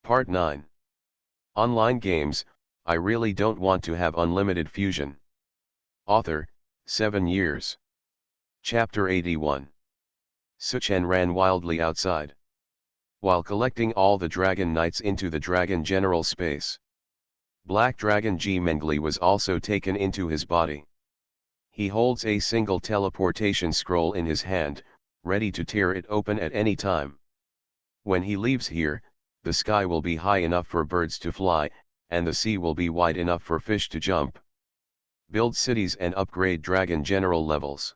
Part 9. Online games, I really don't want to have unlimited fusion. Author, 7 years. Chapter 81. Suchen ran wildly outside, while collecting all the Dragon Knights into the Dragon General space. Black Dragon G Mengli was also taken into his body. He holds a single teleportation scroll in his hand, ready to tear it open at any time. When he leaves here, the sky will be high enough for birds to fly, and the sea will be wide enough for fish to jump. Build cities and upgrade Dragon General levels.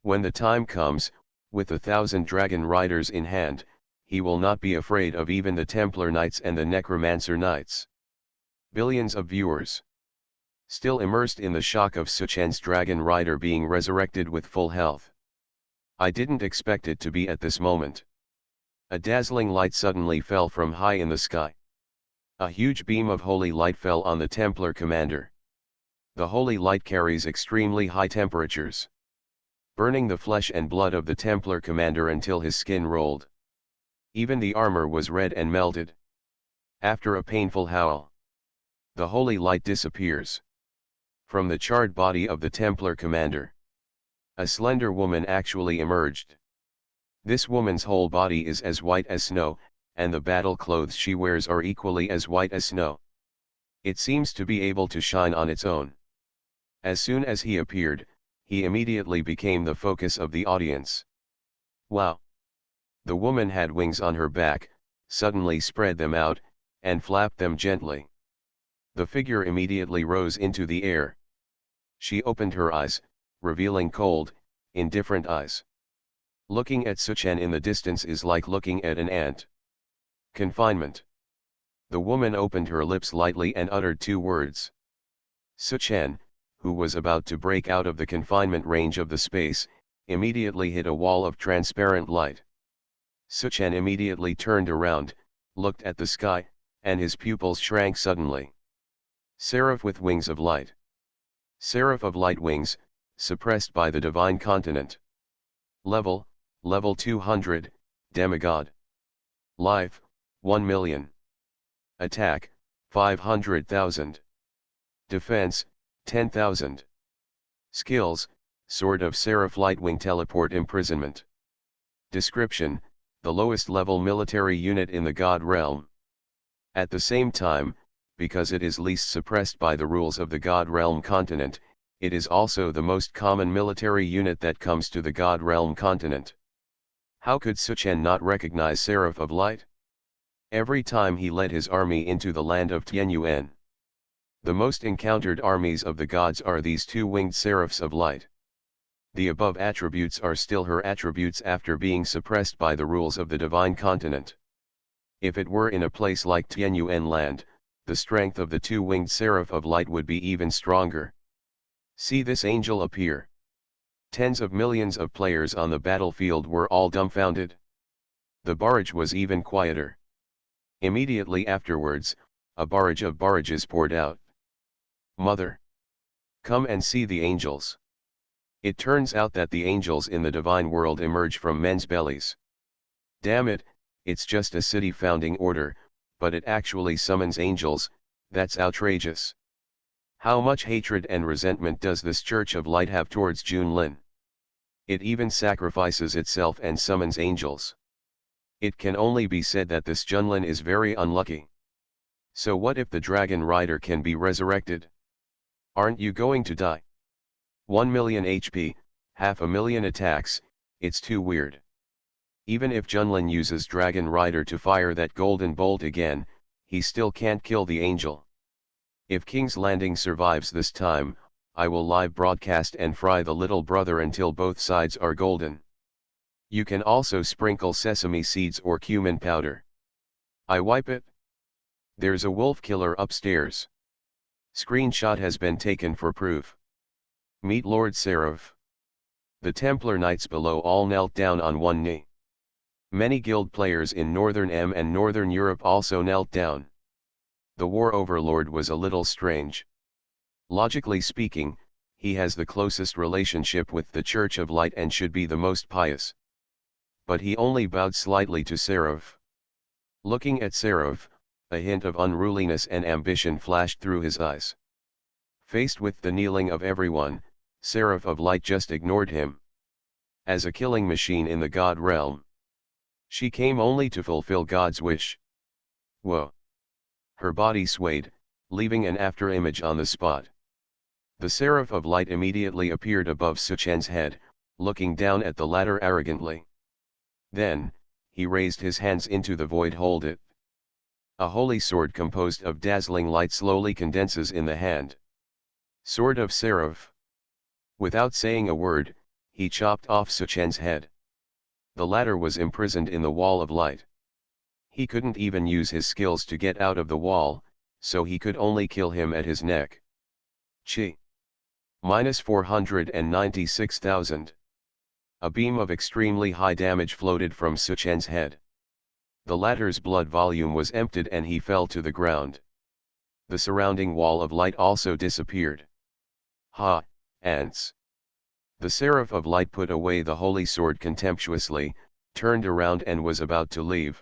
When the time comes, with 1,000 Dragon Riders in hand, he will not be afraid of even the Templar Knights and the Necromancer Knights. Billions of viewers. Still immersed in the shock of Suchen's Dragon Rider being resurrected with full health. I didn't expect it to be at this moment. A dazzling light suddenly fell from high in the sky. A huge beam of holy light fell on the Templar commander. The holy light carries extremely high temperatures, burning the flesh and blood of the Templar commander until his skin rolled. Even the armor was red and melted. After a painful howl, the holy light disappears. From the charred body of the Templar commander, a slender woman actually emerged. This woman's whole body is as white as snow, and the battle clothes she wears are equally as white as snow. It seems to be able to shine on its own. As soon as he appeared, he immediately became the focus of the audience. Wow! The woman had wings on her back, suddenly spread them out, and flapped them gently. The figure immediately rose into the air. She opened her eyes, revealing cold, indifferent eyes. Looking at Suchen in the distance is like looking at an ant. Confinement. The woman opened her lips lightly and uttered 2 words. Suchen, who was about to break out of the confinement range of the space, immediately hit a wall of transparent light. Suchen immediately turned around, looked at the sky, and his pupils shrank suddenly. Seraph with wings of light. Seraph of light wings, suppressed by the divine continent. Level 200, Demigod. Life, 1 million. Attack, 500,000. Defense, 10,000. Skills, Sword of Seraph Lightwing Teleport Imprisonment. Description, the lowest level military unit in the God Realm. At the same time, because it is least suppressed by the rules of the God Realm continent, it is also the most common military unit that comes to the God Realm continent. How could Suchen not recognize Seraph of Light? Every time he led his army into the land of Tianyuan. The most encountered armies of the gods are these 2 winged Seraphs of Light. The above attributes are still her attributes after being suppressed by the rules of the divine continent. If it were in a place like Tianyuan land, the strength of the 2 winged Seraph of Light would be even stronger. See this angel appear. Tens of millions of players on the battlefield were all dumbfounded. The barrage was even quieter. Immediately afterwards, a barrage of barrages poured out. Mother! Come and see the angels. It turns out that the angels in the divine world emerge from men's bellies. Damn it, it's just a city founding order, but it actually summons angels. That's outrageous. How much hatred and resentment does this Church of Light have towards Junlin? It even sacrifices itself and summons angels. It can only be said that this Junlin is very unlucky. So what if the Dragon Rider can be resurrected? Aren't you going to die? 1 million HP, 500,000 attacks, it's too weird. Even if Junlin uses Dragon Rider to fire that golden bolt again, he still can't kill the angel. If King's Landing survives this time, I will live broadcast and fry the little brother until both sides are golden. You can also sprinkle sesame seeds or cumin powder. I wipe it. There's a wolf killer upstairs. Screenshot has been taken for proof. Meet Lord Seraph. The Templar Knights below all knelt down on one knee. Many guild players in Northern M and Northern Europe also knelt down. The War Overlord was a little strange. Logically speaking, he has the closest relationship with the Church of Light and should be the most pious. But he only bowed slightly to Seraph. Looking at Seraph, A hint of unruliness and ambition flashed through his eyes. Faced with the kneeling of everyone, Seraph of Light just ignored him. As a killing machine in the god realm, she came only to fulfill God's wish. Whoa! Her body swayed, leaving an afterimage on the spot. The Seraph of Light immediately appeared above Suchen's head, looking down at the latter arrogantly. Then, he raised his hands into the void. Hold it. A holy sword composed of dazzling light slowly condenses in the hand. Sword of Seraph. Without saying a word, he chopped off Suchen's head. The latter was imprisoned in the wall of light. He couldn't even use his skills to get out of the wall, so he could only kill him at his neck. Chi. Minus 496,000. A beam of extremely high damage floated from Suchen's head. The latter's blood volume was emptied and he fell to the ground. The surrounding wall of light also disappeared. Ha, ants! The Seraph of Light put away the holy sword contemptuously, turned around and was about to leave.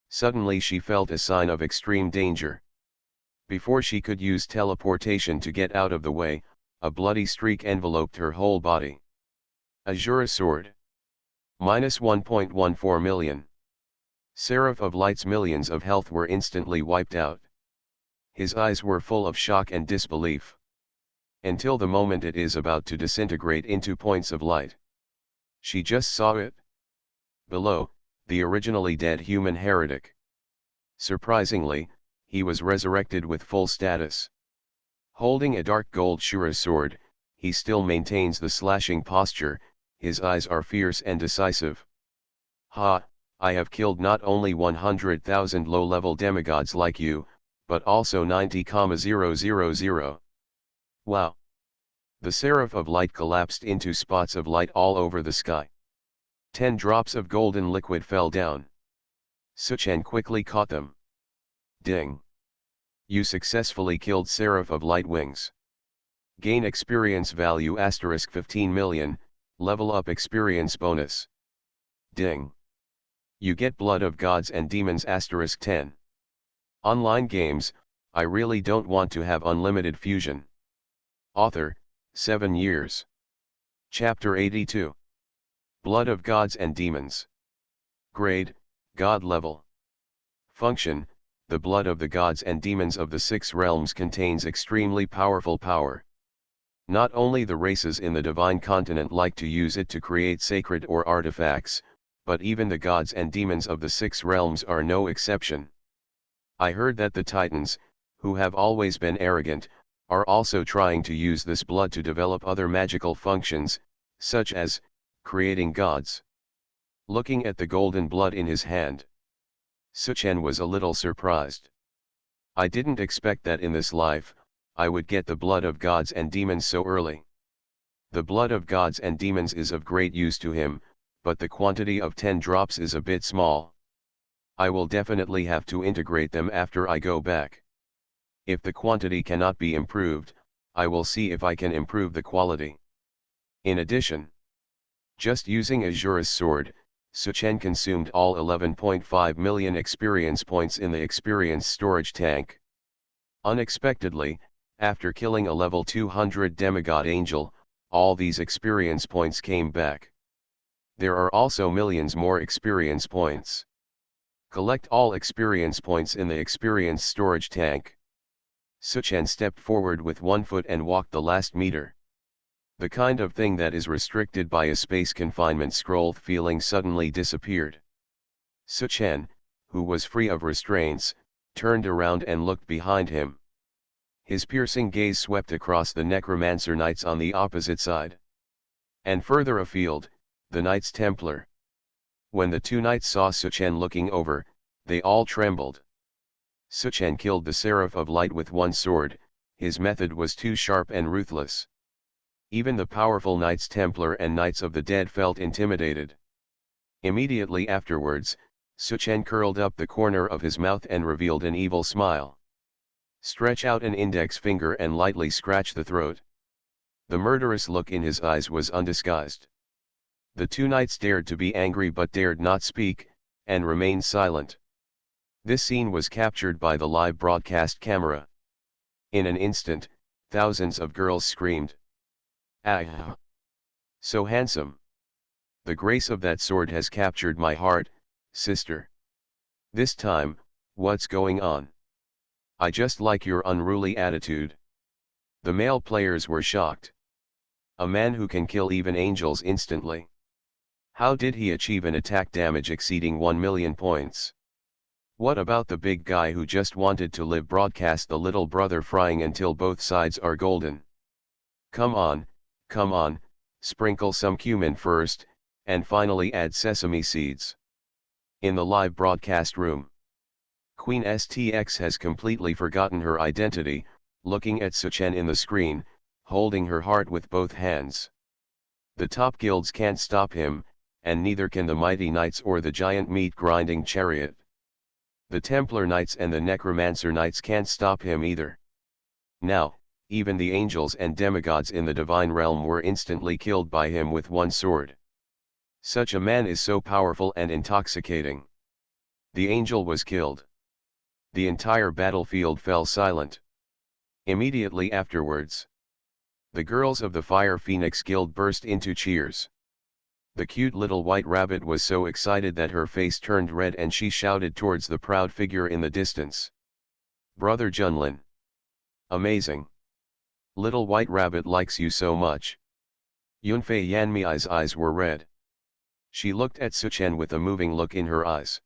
Suddenly she felt a sign of extreme danger. Before she could use teleportation to get out of the way, a bloody streak enveloped her whole body. Azura sword. Minus 1.14 million. Seraph of Light's millions of health were instantly wiped out. His eyes were full of shock and disbelief. Until the moment it is about to disintegrate into points of light. She just saw it. Below, the originally dead human heretic. Surprisingly, he was resurrected with full status. Holding a dark gold Shura sword, he still maintains the slashing posture, his eyes are fierce and decisive. Ha, I have killed not only 100,000 low-level demigods like you, but also 90,000. Wow! The Seraph of Light collapsed into spots of light all over the sky. 10 drops of golden liquid fell down. Suchen quickly caught them. Ding! You successfully killed Seraph of Light wings. Gain experience value * 15 million, level up experience bonus. Ding! You get blood of gods and demons * 10. Online games, I really don't want to have unlimited fusion. Author, 7 years. Chapter 82. Blood of Gods and Demons. Grade, God level. Function, the blood of the gods and demons of the 6 realms contains extremely powerful power. Not only the races in the divine continent like to use it to create sacred or artifacts, but even the gods and demons of the 6 realms are no exception. I heard that the Titans, who have always been arrogant, are also trying to use this blood to develop other magical functions, such as creating gods. Looking at the golden blood in his hand, Suchen was a little surprised. I didn't expect that in this life, I would get the blood of gods and demons so early. The blood of gods and demons is of great use to him, but the quantity of 10 drops is a bit small. I will definitely have to integrate them after I go back. If the quantity cannot be improved, I will see if I can improve the quality. In addition, just using Azura's sword, Suchen consumed all 11.5 million experience points in the experience storage tank. Unexpectedly, after killing a level 200 demigod angel, all these experience points came back. There are also millions more experience points. Collect all experience points in the experience storage tank. Suchen stepped forward with 1 foot and walked the last meter. The kind of thing that is restricted by a space confinement scroll feeling suddenly disappeared. Suchen, who was free of restraints, turned around and looked behind him. His piercing gaze swept across the necromancer knights on the opposite side. And further afield, the Knights Templar. When the 2 knights saw Suchen looking over, they all trembled. Suchen killed the Seraph of Light with 1 sword, his method was too sharp and ruthless. Even the powerful Knights Templar and Knights of the Dead felt intimidated. Immediately afterwards, Suchen curled up the corner of his mouth and revealed an evil smile. Stretch out an index finger and lightly scratch the throat. The murderous look in his eyes was undisguised. The 2 knights dared to be angry but dared not speak, and remained silent. This scene was captured by the live broadcast camera. In an instant, thousands of girls screamed, "Ah! So handsome! The grace of that sword has captured my heart, sister. This time, what's going on? I just like your unruly attitude." The male players were shocked. A man who can kill even angels instantly. How did he achieve an attack damage exceeding 1 million points? What about the big guy who just wanted to live broadcast the little brother frying until both sides are golden? Come on, sprinkle some cumin first, and finally add sesame seeds. In the live broadcast room, Queen STX has completely forgotten her identity, looking at Suchen in the screen, holding her heart with both hands. The top guilds can't stop him, and neither can the mighty knights or the giant meat-grinding chariot. The Templar knights and the Necromancer knights can't stop him either. Now, even the angels and demigods in the divine realm were instantly killed by him with one sword. Such a man is so powerful and intoxicating. The angel was killed. The entire battlefield fell silent. Immediately afterwards, the girls of the Fire Phoenix Guild burst into cheers. The cute little white rabbit was so excited that her face turned red and she shouted towards the proud figure in the distance, "Brother Junlin! Amazing! Little white rabbit likes you so much." Yunfei Yanmi's eyes were red. She looked at Suchen with a moving look in her eyes.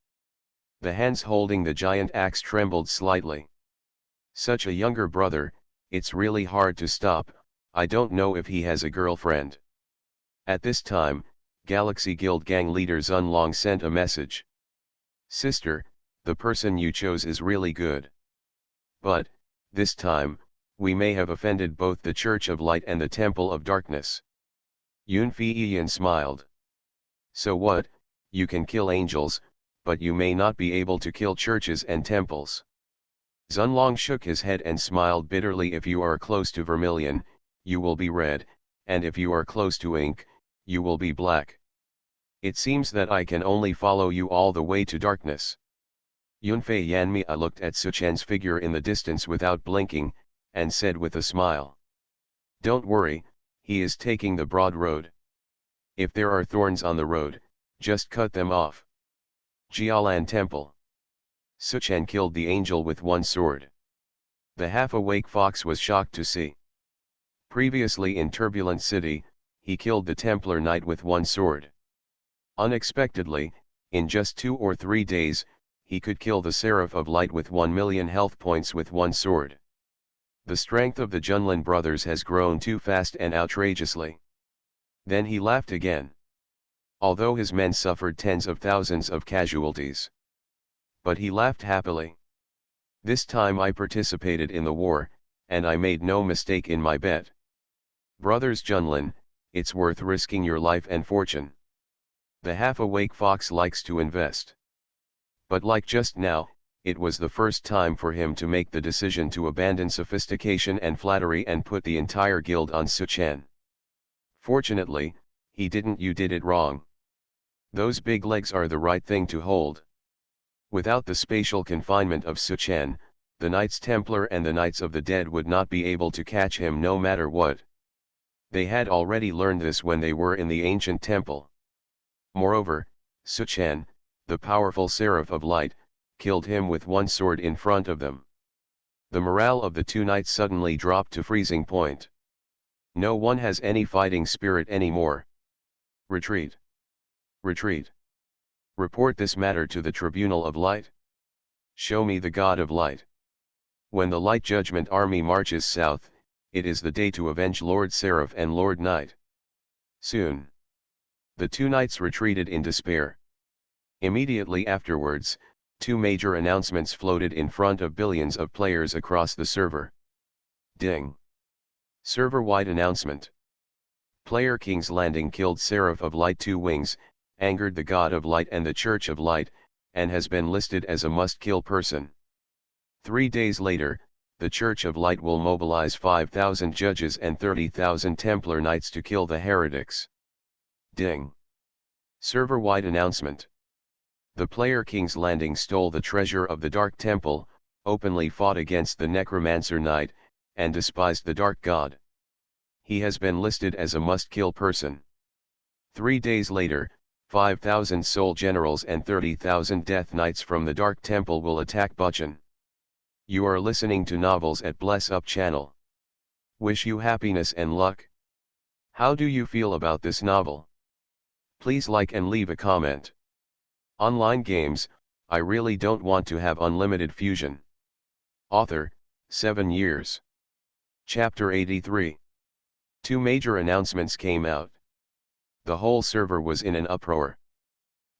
The hands holding the giant axe trembled slightly. Such a younger brother, it's really hard to stop. I don't know if he has a girlfriend. At this time, Galaxy Guild gang leader Zunlong sent a message. "Sister, the person you chose is really good. But, this time, we may have offended both the Church of Light and the Temple of Darkness." Yunfei Yan smiled. "So what? You can kill angels, but you may not be able to kill churches and temples." Zunlong shook his head and smiled bitterly. "If you are close to vermilion, you will be red, and if you are close to ink, you will be black. It seems that I can only follow you all the way to darkness." Yunfei Yanmi looked at Suchen's figure in the distance without blinking, and said with a smile, "Don't worry, he is taking the broad road. If there are thorns on the road, just cut them off." Jialan Temple. Suchen killed the angel with one sword. The half-awake fox was shocked to see. Previously in Turbulent City, he killed the Templar knight with one sword. Unexpectedly, in just 2 or 3 days, he could kill the Seraph of Light with 1 million health points with one sword. The strength of the Junlin brothers has grown too fast and outrageously. Then he laughed again. Although his men suffered tens of thousands of casualties. But he laughed happily. "This time I participated in the war, and I made no mistake in my bet. Brothers Junlin, it's worth risking your life and fortune." The half-awake fox likes to invest. But like just now, it was the first time for him to make the decision to abandon sophistication and flattery and put the entire guild on Suchen. Fortunately, he didn't. "You did it wrong. Those big legs are the right thing to hold." Without the spatial confinement of Suchen, the Knights Templar and the Knights of the Dead would not be able to catch him no matter what. They had already learned this when they were in the ancient temple. Moreover, Suchen, the powerful Seraph of Light, killed him with one sword in front of them. The morale of the two knights suddenly dropped to freezing point. No one has any fighting spirit anymore. "Retreat! Retreat! Report this matter to the Tribunal of Light. Show me the God of Light. When the Light Judgment Army marches south, it is the day to avenge Lord Seraph and Lord Knight. Soon." The two knights retreated in despair. Immediately afterwards, 2 major announcements floated in front of billions of players across the server. Ding! Server-wide announcement. Player King's Landing killed Seraph of Light 2 wings, angered the God of Light and the Church of Light, and has been listed as a must-kill person. 3 days later, the Church of Light will mobilize 5,000 judges and 30,000 Templar Knights to kill the heretics. Ding! Server-wide announcement. The player King's Landing stole the treasure of the Dark Temple, openly fought against the Necromancer Knight, and despised the Dark God. He has been listed as a must-kill person. 3 days later, 5,000 soul generals and 30,000 death knights from the Dark Temple will attack Buchan. You are listening to Novels at Bless Up channel. Wish you happiness and luck. How do you feel about this novel? Please like and leave a comment. Online games, I really don't want to have unlimited fusion. Author, 7 years. Chapter 83. 2 major announcements came out. The whole server was in an uproar.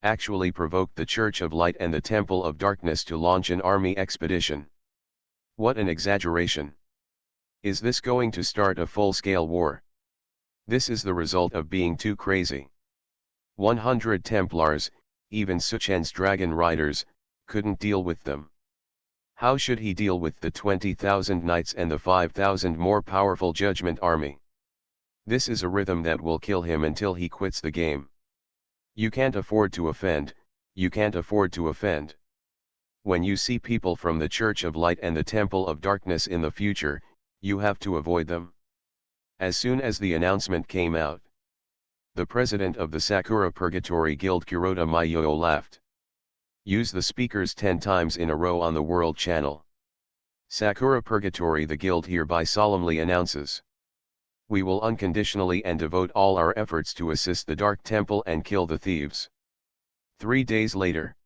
Actually provoked the Church of Light and the Temple of Darkness to launch an army expedition. What an exaggeration. Is this going to start a full-scale war? This is the result of being too crazy. 100 Templars, even Suchen's dragon riders, couldn't deal with them. How should he deal with the 20,000 knights and the 5,000 more powerful judgment army? This is a rhythm that will kill him until he quits the game. You can't afford to offend, you can't afford to offend. When you see people from the Church of Light and the Temple of Darkness in the future, you have to avoid them. As soon as the announcement came out, the president of the Sakura Purgatory Guild Kuroda Mayo laughed. Use the speakers 10 times in a row on the World Channel. Sakura Purgatory, the guild hereby solemnly announces. We will unconditionally and devote all our efforts to assist the Dark Temple and kill the thieves. 3 days later.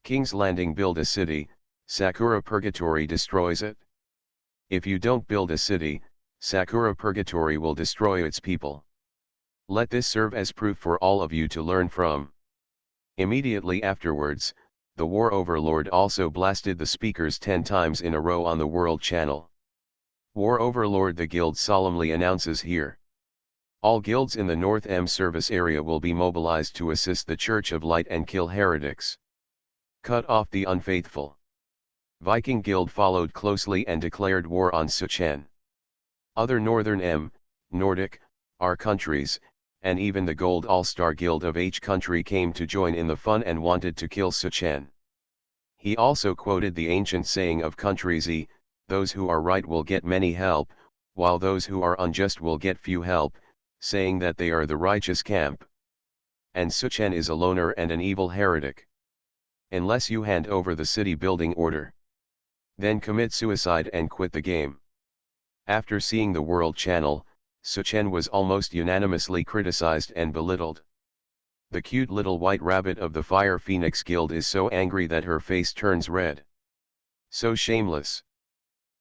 King's Landing build a city, Sakura Purgatory destroys it. If you don't build a city, Sakura Purgatory will destroy its people. Let this serve as proof for all of you to learn from. Immediately afterwards, the War Overlord also blasted the speakers 10 times in a row on the World Channel. War Overlord, the guild solemnly announces here. All guilds in the North M service area will be mobilized to assist the Church of Light and kill heretics. Cut off the unfaithful. Viking Guild followed closely and declared war on Suchen. Other Northern M, Nordic, R countries, and even the Gold All-Star Guild of H country came to join in the fun and wanted to kill Suchen. He also quoted the ancient saying of country Z, those who are right will get many help, while those who are unjust will get few help, saying that they are the righteous camp. And Suchen is a loner and an evil heretic. Unless you hand over the city building order, then commit suicide and quit the game. After seeing the World Channel, Suchen was almost unanimously criticized and belittled. The cute little white rabbit of the Fire Phoenix Guild is so angry that her face turns red. So shameless.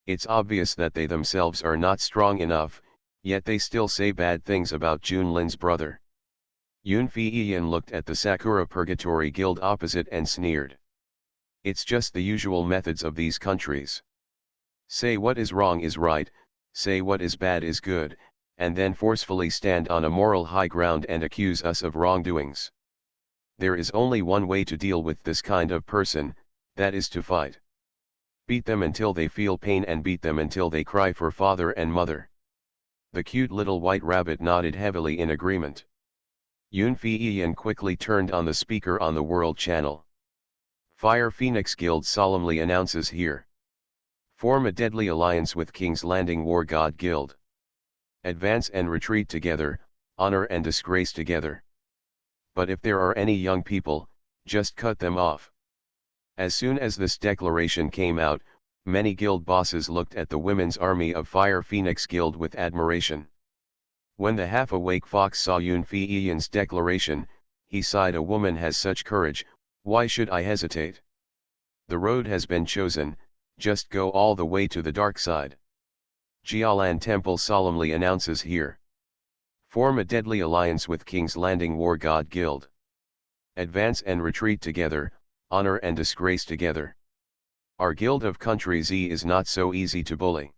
It's obvious that they themselves are not strong enough, yet they still say bad things about Junlin's brother. Yun Feiyan looked at the Sakura Purgatory Guild opposite and sneered. It's just the usual methods of these countries. Say what is wrong is right, say what is bad is good, and then forcefully stand on a moral high ground and accuse us of wrongdoings. There is only one way to deal with this kind of person, that is to fight. Beat them until they feel pain and beat them until they cry for father and mother. The cute little white rabbit nodded heavily in agreement. Yun Feiyan quickly turned on the speaker on the World Channel. Fire Phoenix Guild solemnly announces here. Form a deadly alliance with King's Landing War God Guild. Advance and retreat together, honor and disgrace together. But if there are any young people, just cut them off. As soon as this declaration came out, many guild bosses looked at the women's army of Fire Phoenix Guild with admiration. When the half-awake fox saw Yun Feiyan's declaration, he sighed, a woman has such courage, why should I hesitate? The road has been chosen, just go all the way to the dark side. Jialan Temple solemnly announces here. Form a deadly alliance with King's Landing War God Guild. Advance and retreat together, honor and disgrace together. Our Guild of Country Z is not so easy to bully.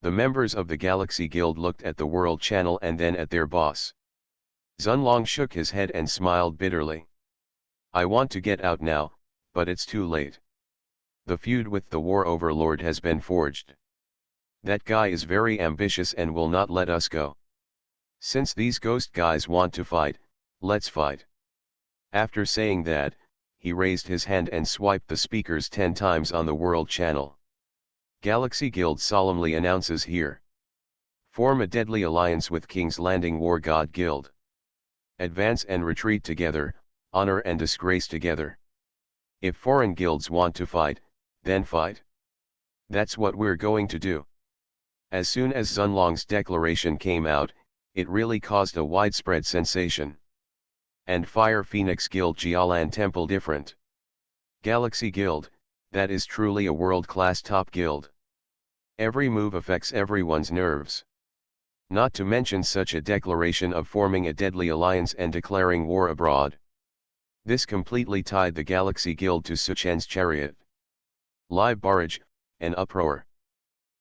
The members of the Galaxy Guild looked at the World Channel and then at their boss. Zunlong shook his head and smiled bitterly. I want to get out now, but it's too late. The feud with the War Overlord has been forged. That guy is very ambitious and will not let us go. Since these ghost guys want to fight, let's fight. After saying that, he raised his hand and swiped the speakers 10 times on the world channel. Galaxy Guild solemnly announces here. Form a deadly alliance with King's Landing War God Guild. Advance and retreat together, honor and disgrace together. If foreign guilds want to fight, then fight. That's what we're going to do. As soon as Zunlong's declaration came out, it really caused a widespread sensation. And Fire Phoenix Guild Jialan Temple different. Galaxy Guild, that is truly a world-class top guild. Every move affects everyone's nerves. Not to mention such a declaration of forming a deadly alliance and declaring war abroad. This completely tied the Galaxy Guild to Suchen's chariot. Live barrage, an uproar.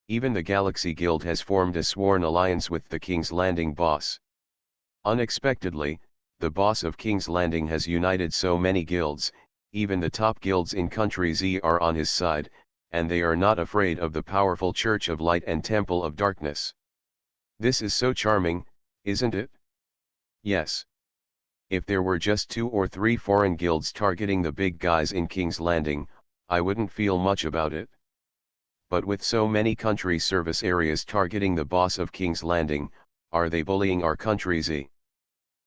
Even the Galaxy Guild has formed a sworn alliance with the King's Landing boss. Unexpectedly, the boss of King's Landing has united so many guilds, even the top guilds in Country Z are on his side, and they are not afraid of the powerful Church of Light and Temple of Darkness. This is so charming, isn't it? Yes. If there were just 2 or 3 foreign guilds targeting the big guys in King's Landing, I wouldn't feel much about it. But with so many country service areas targeting the boss of King's Landing, are they bullying our Country Z?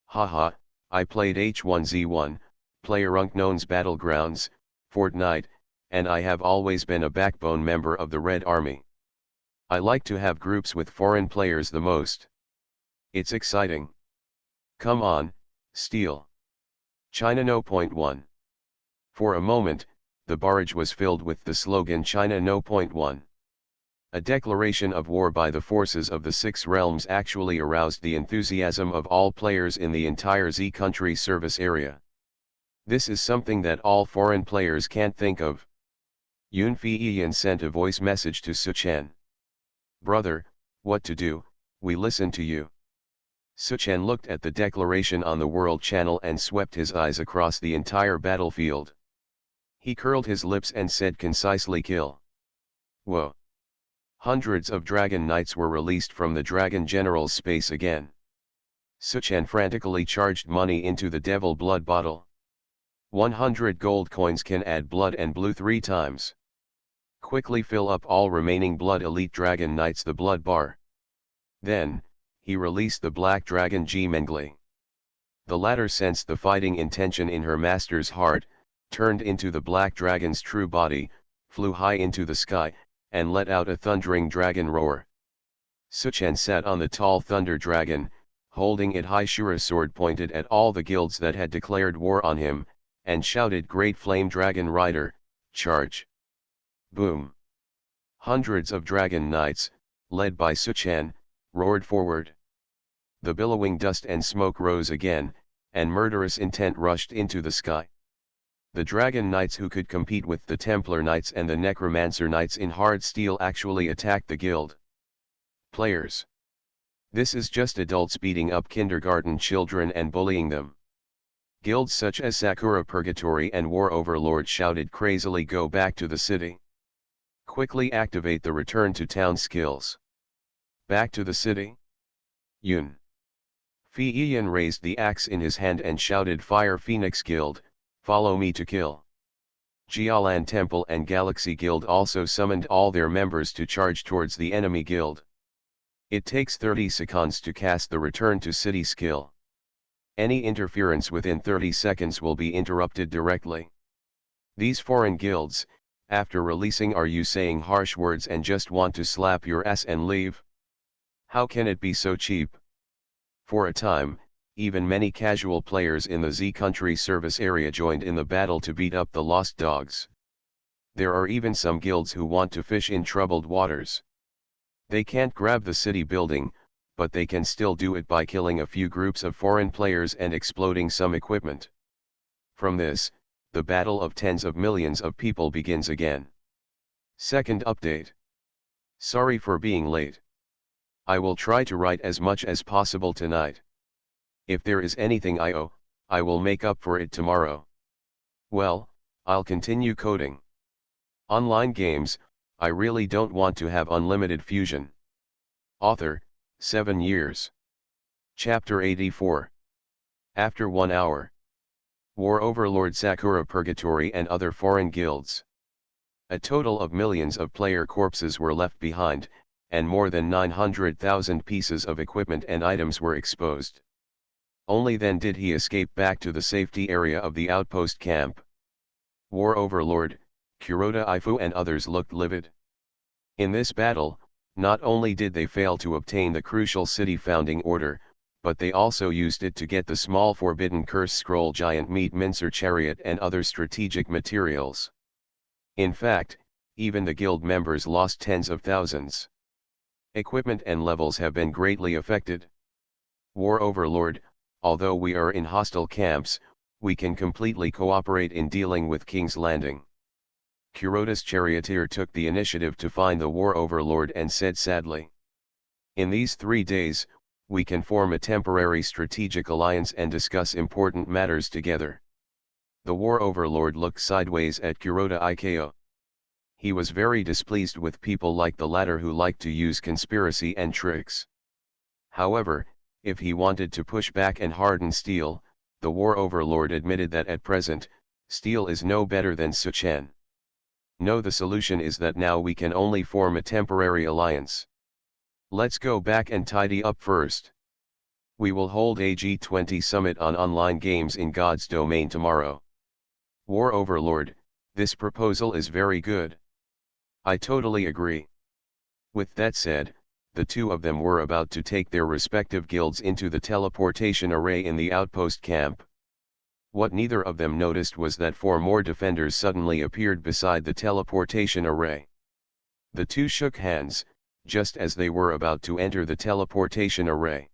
Haha, I played H1Z1, PlayerUnknown's Battlegrounds, Fortnite, and I have always been a backbone member of the Red Army. I like to have groups with foreign players the most. It's exciting. Come on, steal. China No. 1. For a moment, the barrage was filled with the slogan China No. 1. A declaration of war by the forces of the Six Realms actually aroused the enthusiasm of all players in the entire Z country service area. This is something that all foreign players can't think of. Yun Feiyan sent a voice message to Suchen. Brother, what to do, we listen to you. Suchen looked at the declaration on the world channel and swept his eyes across the entire battlefield. He curled his lips and said concisely kill. Whoa. Hundreds of Dragon Knights were released from the Dragon General's space again. Suchen frantically charged money into the Devil Blood bottle. 100 gold coins can add blood and blue 3 times. Quickly fill up all remaining Blood Elite Dragon Knights the blood bar. Then, he released the Black Dragon G Mengli. The latter sensed the fighting intention in her master's heart, turned into the Black Dragon's true body, flew high into the sky, and let out a thundering dragon roar. Suchen sat on the tall Thunder Dragon, holding it high Shura sword pointed at all the guilds that had declared war on him, and shouted Great Flame Dragon Rider, charge! Boom! Hundreds of Dragon Knights, led by Suchen, roared forward. The billowing dust and smoke rose again, and murderous intent rushed into the sky. The Dragon Knights who could compete with the Templar Knights and the Necromancer Knights in hard steel actually attacked the guild. Players. This is just adults beating up kindergarten children and bullying them. Guilds such as Sakura Purgatory and War Overlord shouted crazily go back to the city. Quickly activate the return to town skills. Back to the city? Yun. Feiyan raised the axe in his hand and shouted Fire Phoenix Guild, follow me to kill. Jialan Temple and Galaxy Guild also summoned all their members to charge towards the enemy guild. It takes 30 seconds to cast the return to city skill. Any interference within 30 seconds will be interrupted directly. These foreign guilds, after releasing are you saying harsh words and just want to slap your ass and leave? How can it be so cheap? For a time, even many casual players in the Z country service area joined in the battle to beat up the lost dogs. There are even some guilds who want to fish in troubled waters. They can't grab the city building, but they can still do it by killing a few groups of foreign players and exploding some equipment. From this, the battle of tens of millions of people begins again. Second update. Sorry for being late. I will try to write as much as possible tonight. If there is anything I owe, I will make up for it tomorrow. Well, I'll continue coding. Online games, I really don't want to have unlimited fusion. Author, 7 years. Chapter 84. After 1 hour. War Overlord Sakura Purgatory and other foreign guilds. A total of millions of player corpses were left behind, and more than 900,000 pieces of equipment and items were exposed. Only then did he escape back to the safety area of the outpost camp. War Overlord, Kuroda Ifu and others looked livid. In this battle, not only did they fail to obtain the crucial city founding order, but they also used it to get the small forbidden curse scroll giant meat mincer chariot and other strategic materials. In fact, even the guild members lost tens of thousands. Equipment and levels have been greatly affected. War Overlord, although we are in hostile camps, we can completely cooperate in dealing with King's Landing. Kuroda's charioteer took the initiative to find the War Overlord and said sadly, "In these 3 days, we can form a temporary strategic alliance and discuss important matters together." The War Overlord looked sideways at Kuroda Ikeo. He was very displeased with people like the latter who liked to use conspiracy and tricks. However, if he wanted to push back and harden steel, the War Overlord admitted that at present, steel is no better than Suchen. No, the solution is that now we can only form a temporary alliance. Let's go back and tidy up first. We will hold a G20 summit on online games in God's domain tomorrow. War Overlord, this proposal is very good. I totally agree. With that said, the two of them were about to take their respective guilds into the teleportation array in the outpost camp. What neither of them noticed was that 4 more defenders suddenly appeared beside the teleportation array. The two shook hands, just as they were about to enter the teleportation array.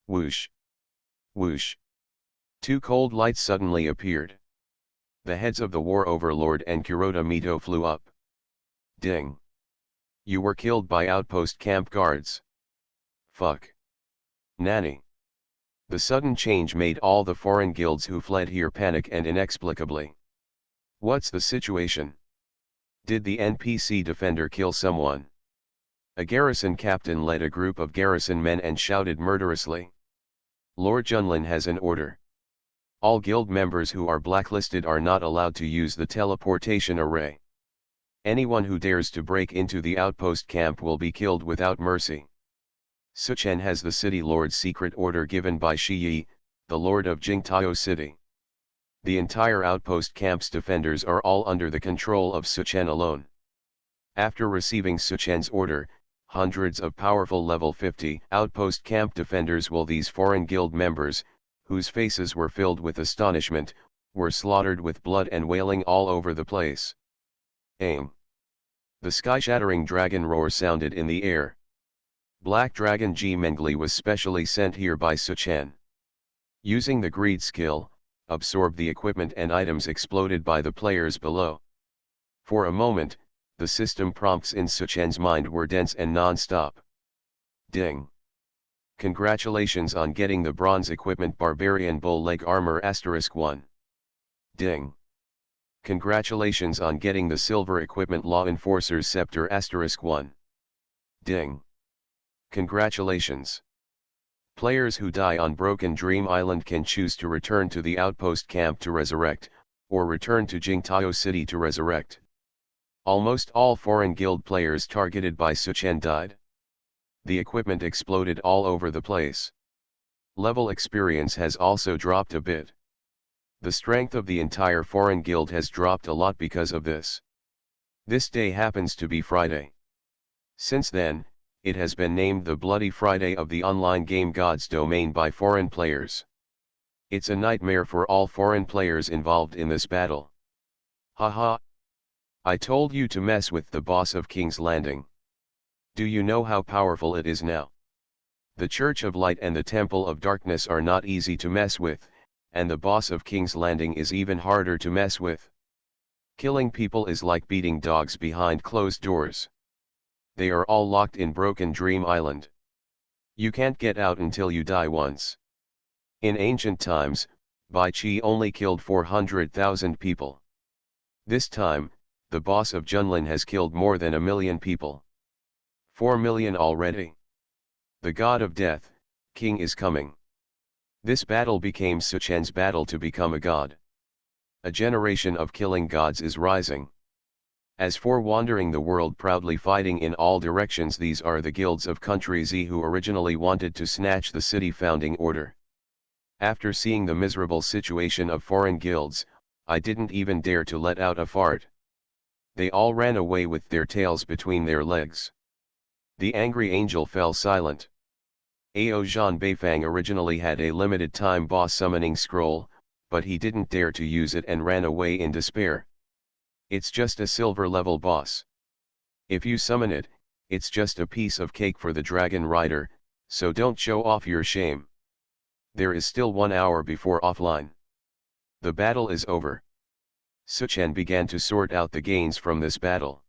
Whoosh! Whoosh! 2 cold lights suddenly appeared. The heads of the War Overlord and Kuroda Mito flew up. Ding! You were killed by outpost camp guards. Fuck. Nanny. The sudden change made all the foreign guilds who fled here panic and inexplicably. What's the situation? Did the NPC defender kill someone? A garrison captain led a group of garrison men and shouted murderously. Lord Junlin has an order. All guild members who are blacklisted are not allowed to use the teleportation array. Anyone who dares to break into the outpost camp will be killed without mercy. Suchen has the city lord's secret order given by Shi Yi, the lord of Jingtao City. The entire outpost camp's defenders are all under the control of Suchen alone. After receiving Suchen's order, hundreds of powerful level 50 outpost camp defenders, these foreign guild members, whose faces were filled with astonishment, were slaughtered with blood and wailing all over the place. Aim! The sky-shattering dragon roar sounded in the air. Black Dragon G Mengli was specially sent here by Suchen. Using the greed skill, absorb the equipment and items exploded by the players below. For a moment, the system prompts in Suchen's mind were dense and non-stop. Ding! Congratulations on getting the bronze equipment Barbarian Bull Leg Armor *1. Ding! Congratulations on getting the silver equipment Law Enforcer's Scepter *1. Ding! Congratulations! Players who die on Broken Dream Island can choose to return to the outpost camp to resurrect, or return to Jingtao City to resurrect. Almost all foreign guild players targeted by Suchen died. The equipment exploded all over the place. Level experience has also dropped a bit. The strength of the entire foreign guild has dropped a lot because of this. This day happens to be Friday. Since then, it has been named the Bloody Friday of the online game God's Domain by foreign players. It's a nightmare for all foreign players involved in this battle. Haha! I told you to mess with the boss of King's Landing. Do you know how powerful it is now? The Church of Light and the Temple of Darkness are not easy to mess with, and the boss of King's Landing is even harder to mess with. Killing people is like beating dogs behind closed doors. They are all locked in Broken Dream Island. You can't get out until you die once. In ancient times, Bai Qi only killed 400,000 people. This time, the boss of Junlin has killed more than 1 million people. 4 million already. The god of death, King is coming. This battle became Suchen's battle to become a god. A generation of killing gods is rising. As for wandering the world proudly fighting in all directions, these are the guilds of country Z who originally wanted to snatch the city founding order. After seeing the miserable situation of foreign guilds, I didn't even dare to let out a fart. They all ran away with their tails between their legs. The angry angel fell silent. Ao Zhan Beifang originally had a limited time boss summoning scroll, but he didn't dare to use it and ran away in despair. It's just a silver level boss. If you summon it, it's just a piece of cake for the dragon rider, so don't show off your shame. There is still 1 hour before offline. The battle is over. Suchen began to sort out the gains from this battle.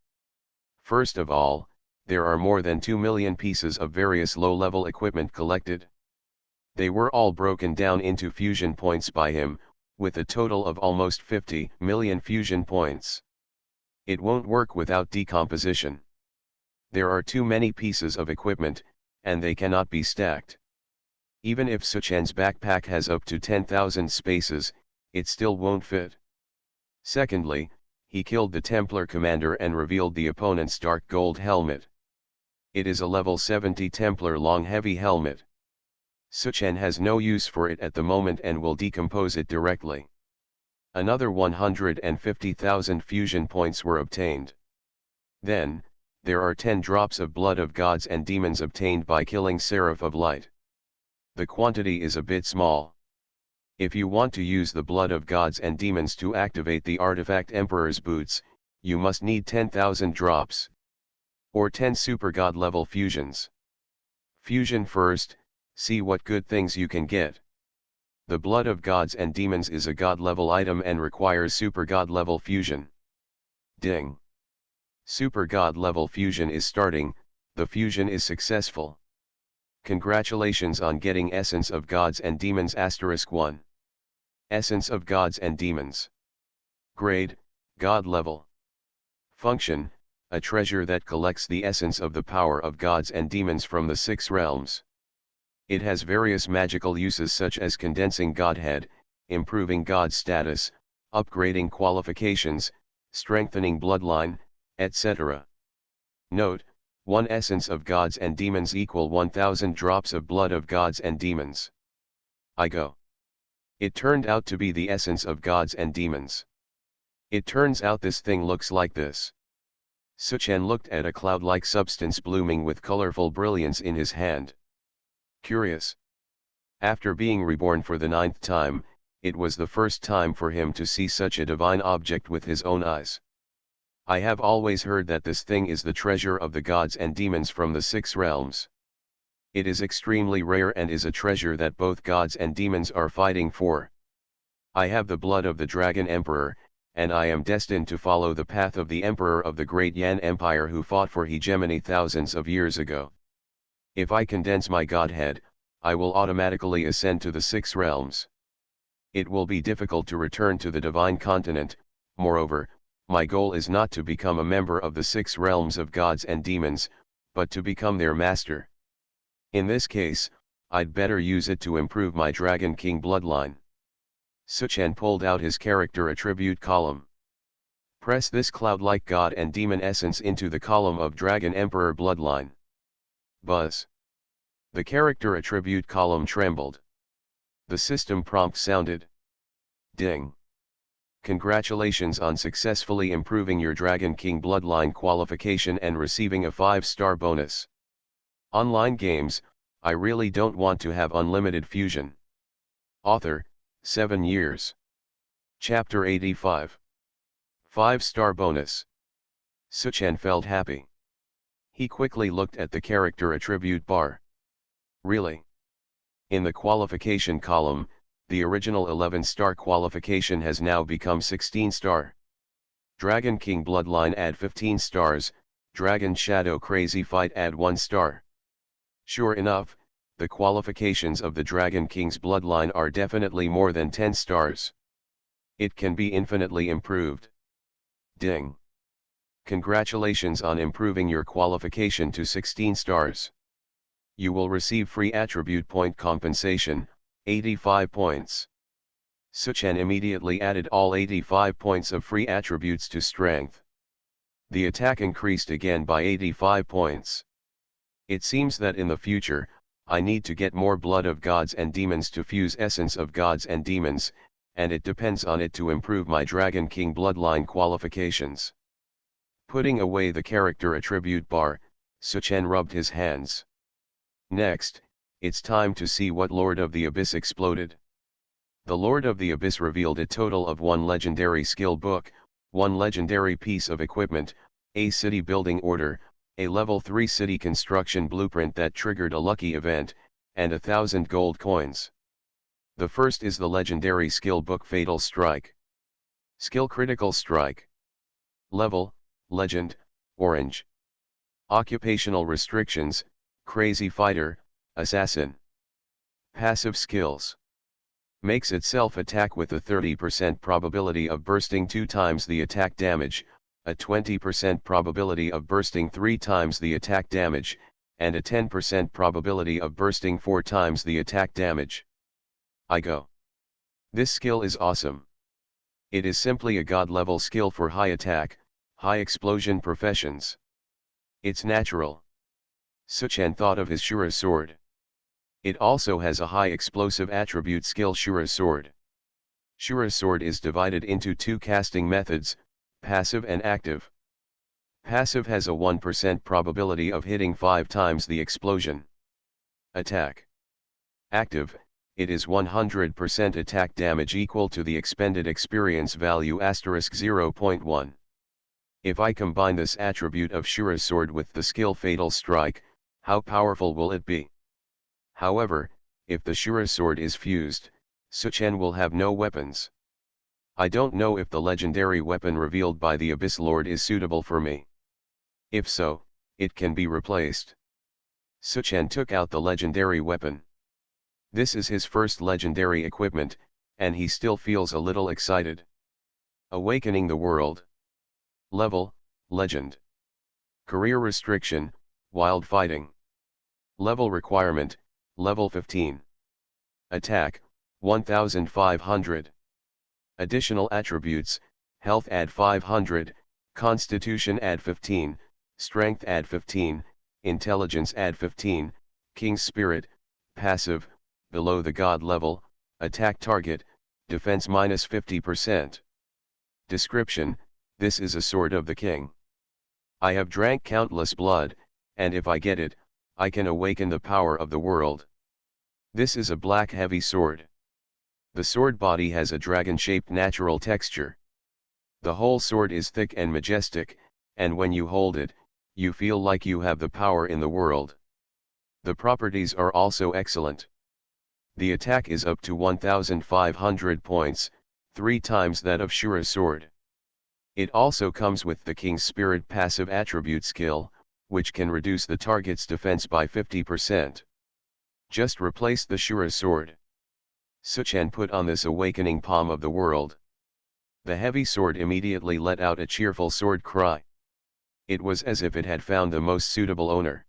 First of all, there are more than 2 million pieces of various low-level equipment collected. They were all broken down into fusion points by him, with a total of almost 50 million fusion points. It won't work without decomposition. There are too many pieces of equipment, and they cannot be stacked. Even if Suchen's backpack has up to 10,000 spaces, it still won't fit. Secondly, he killed the Templar commander and revealed the opponent's dark gold helmet. It is a level 70 Templar long heavy helmet. Suchen has no use for it at the moment and will decompose it directly. Another 150,000 fusion points were obtained. Then, there are 10 drops of blood of gods and demons obtained by killing Seraph of Light. The quantity is a bit small. If you want to use the blood of gods and demons to activate the artifact Emperor's Boots, you must need 10,000 drops. Or 10 super god level fusions. Fusion first, see what good things you can get. The blood of gods and demons is a god level item and requires super god level fusion. Ding! Super god level fusion is starting, the fusion is successful. Congratulations on getting Essence of Gods and Demons *1. Essence of Gods and Demons. Grade, God level. Function, a treasure that collects the essence of the power of gods and demons from the 6 realms. It has various magical uses such as condensing Godhead, improving God status, upgrading qualifications, strengthening bloodline, etc. Note, 1 essence of gods and demons equal 1000 drops of blood of gods and demons. I go. It turned out to be the essence of gods and demons. It turns out this thing looks like this. Suchen looked at a cloud-like substance blooming with colorful brilliance in his hand. Curious. After being reborn for the 9th time, it was the first time for him to see such a divine object with his own eyes. I have always heard that this thing is the treasure of the gods and demons from the 6 realms. It is extremely rare and is a treasure that both gods and demons are fighting for. I have the blood of the Dragon Emperor, and I am destined to follow the path of the Emperor of the Great Yan Empire who fought for hegemony thousands of years ago. If I condense my godhead, I will automatically ascend to the 6 realms. It will be difficult to return to the divine continent. Moreover, my goal is not to become a member of the 6 realms of gods and demons, but to become their master. In this case, I'd better use it to improve my Dragon King bloodline. Suchen pulled out his character attribute column. Press this cloud-like god and demon essence into the column of Dragon Emperor bloodline. Buzz. The character attribute column trembled. The system prompt sounded. Ding. Congratulations on successfully improving your Dragon King bloodline qualification and receiving a 5-star bonus. Online games, I really don't want to have unlimited fusion. Author, 7 years. Chapter 85. 5-star bonus. Suchen felt happy. He quickly looked at the character attribute bar. Really? In the qualification column, the original 11-star qualification has now become 16-star. Dragon King Bloodline add 15 stars, Dragon Shadow Crazy Fight add 1 star. Sure enough, the qualifications of the Dragon King's bloodline are definitely more than 10 stars. It can be infinitely improved. Ding. Congratulations on improving your qualification to 16 stars. You will receive free attribute point compensation, 85 points. Suchan immediately added all 85 points of free attributes to strength. The attack increased again by 85 points. It seems that in the future, I need to get more blood of gods and demons to fuse essence of gods and demons, and it depends on it to improve my Dragon King bloodline qualifications. Putting away the character attribute bar, Suchen rubbed his hands. Next, it's time to see what Lord of the Abyss exploded. The Lord of the Abyss revealed a total of 1 legendary skill book, 1 legendary piece of equipment, a city building order, a level 3 city construction blueprint that triggered a lucky event, and 1,000 gold coins. The first is the legendary skill book Fatal Strike. Skill Critical Strike. Level, Legend, Orange. Occupational restrictions, Crazy Fighter, Assassin. Passive skills. Makes itself attack with a 30% probability of bursting 2 times the attack damage, a 20% probability of bursting 3 times the attack damage, and a 10% probability of bursting 4 times the attack damage. I go. This skill is awesome. It is simply a god level skill for high attack, high explosion professions. It's natural. Suchan thought of his Shura sword. It also has a high explosive attribute skill Shura sword. Shura sword is divided into 2 casting methods, passive and active. Passive has a 1% probability of hitting 5 times the explosion. Attack. Active, it is 100% attack damage equal to the expended experience value *0.1. If I combine this attribute of Shura sword with the skill Fatal Strike, how powerful will it be? However, if the Shura sword is fused, Suchen will have no weapons. I don't know if the legendary weapon revealed by the Abyss Lord is suitable for me. If so, it can be replaced. Suchen took out the legendary weapon. This is his first legendary equipment, and he still feels a little excited. Awakening the World. Level, Legend. Career restriction, Wild Fighting. Level requirement, Level 15. Attack, 1500. Additional attributes, Health add 500, Constitution add 15, Strength add 15, Intelligence add 15, King's Spirit, Passive, below the God level, Attack target, Defense minus 50%. Description, this is a sword of the king. I have drank countless blood, and if I get it, I can awaken the power of the world. This is a black heavy sword. The sword body has a dragon-shaped natural texture. The whole sword is thick and majestic, and when you hold it, you feel like you have the power in the world. The properties are also excellent. The attack is up to 1500 points, 3 times that of Shura's sword. It also comes with the King's Spirit passive attribute skill, which can reduce the target's defense by 50%. Just replace the Shura sword. Suchen put on this awakening palm of the world. The heavy sword immediately let out a cheerful sword cry. It was as if it had found the most suitable owner.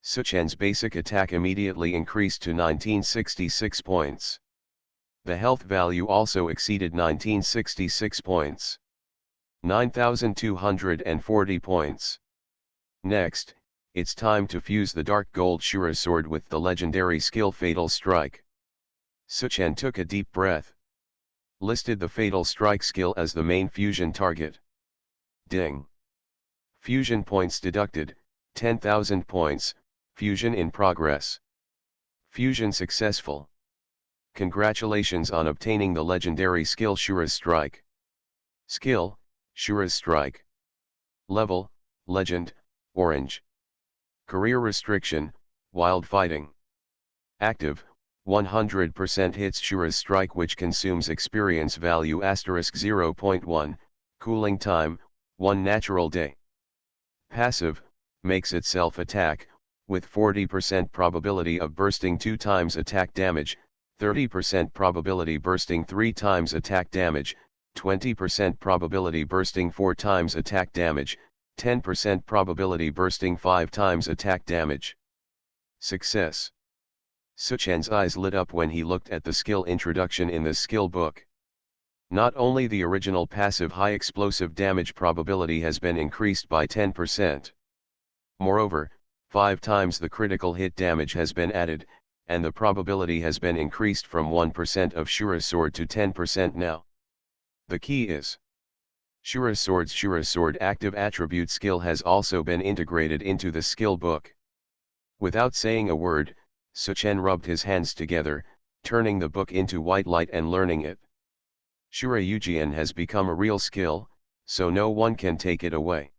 Suchen's basic attack immediately increased to 1966 points. The health value also exceeded 1966 points. 9240 points. Next, it's time to fuse the dark gold Shura sword with the legendary skill Fatal Strike. Suchen took a deep breath. Listed the Fatal Strike skill as the main fusion target. Ding. Fusion points deducted, 10,000 points, fusion in progress. Fusion successful. Congratulations on obtaining the legendary skill Shura's Strike. Skill, Shura's Strike. Level, Legend, Orange. Career restriction, Wild Fighting. Active, 100% hits Shura's Strike which consumes experience value *0.1, cooling time, 1 natural day. Passive, makes itself attack, with 40% probability of bursting 2 times attack damage, 30% probability bursting 3 times attack damage, 20% probability bursting 4 times attack damage, 10% probability bursting 5 times attack damage. Success. Suchen's eyes lit up when he looked at the skill introduction in this skill book. Not only the original passive high explosive damage probability has been increased by 10%. Moreover, 5 times the critical hit damage has been added, and the probability has been increased from 1% of Shura Sword to 10% now. The key is Shura Sword active attribute skill has also been integrated into the skill book. Without saying a word, Suchen rubbed his hands together, turning the book into white light and learning it. Shura Yujian has become a real skill, so no one can take it away.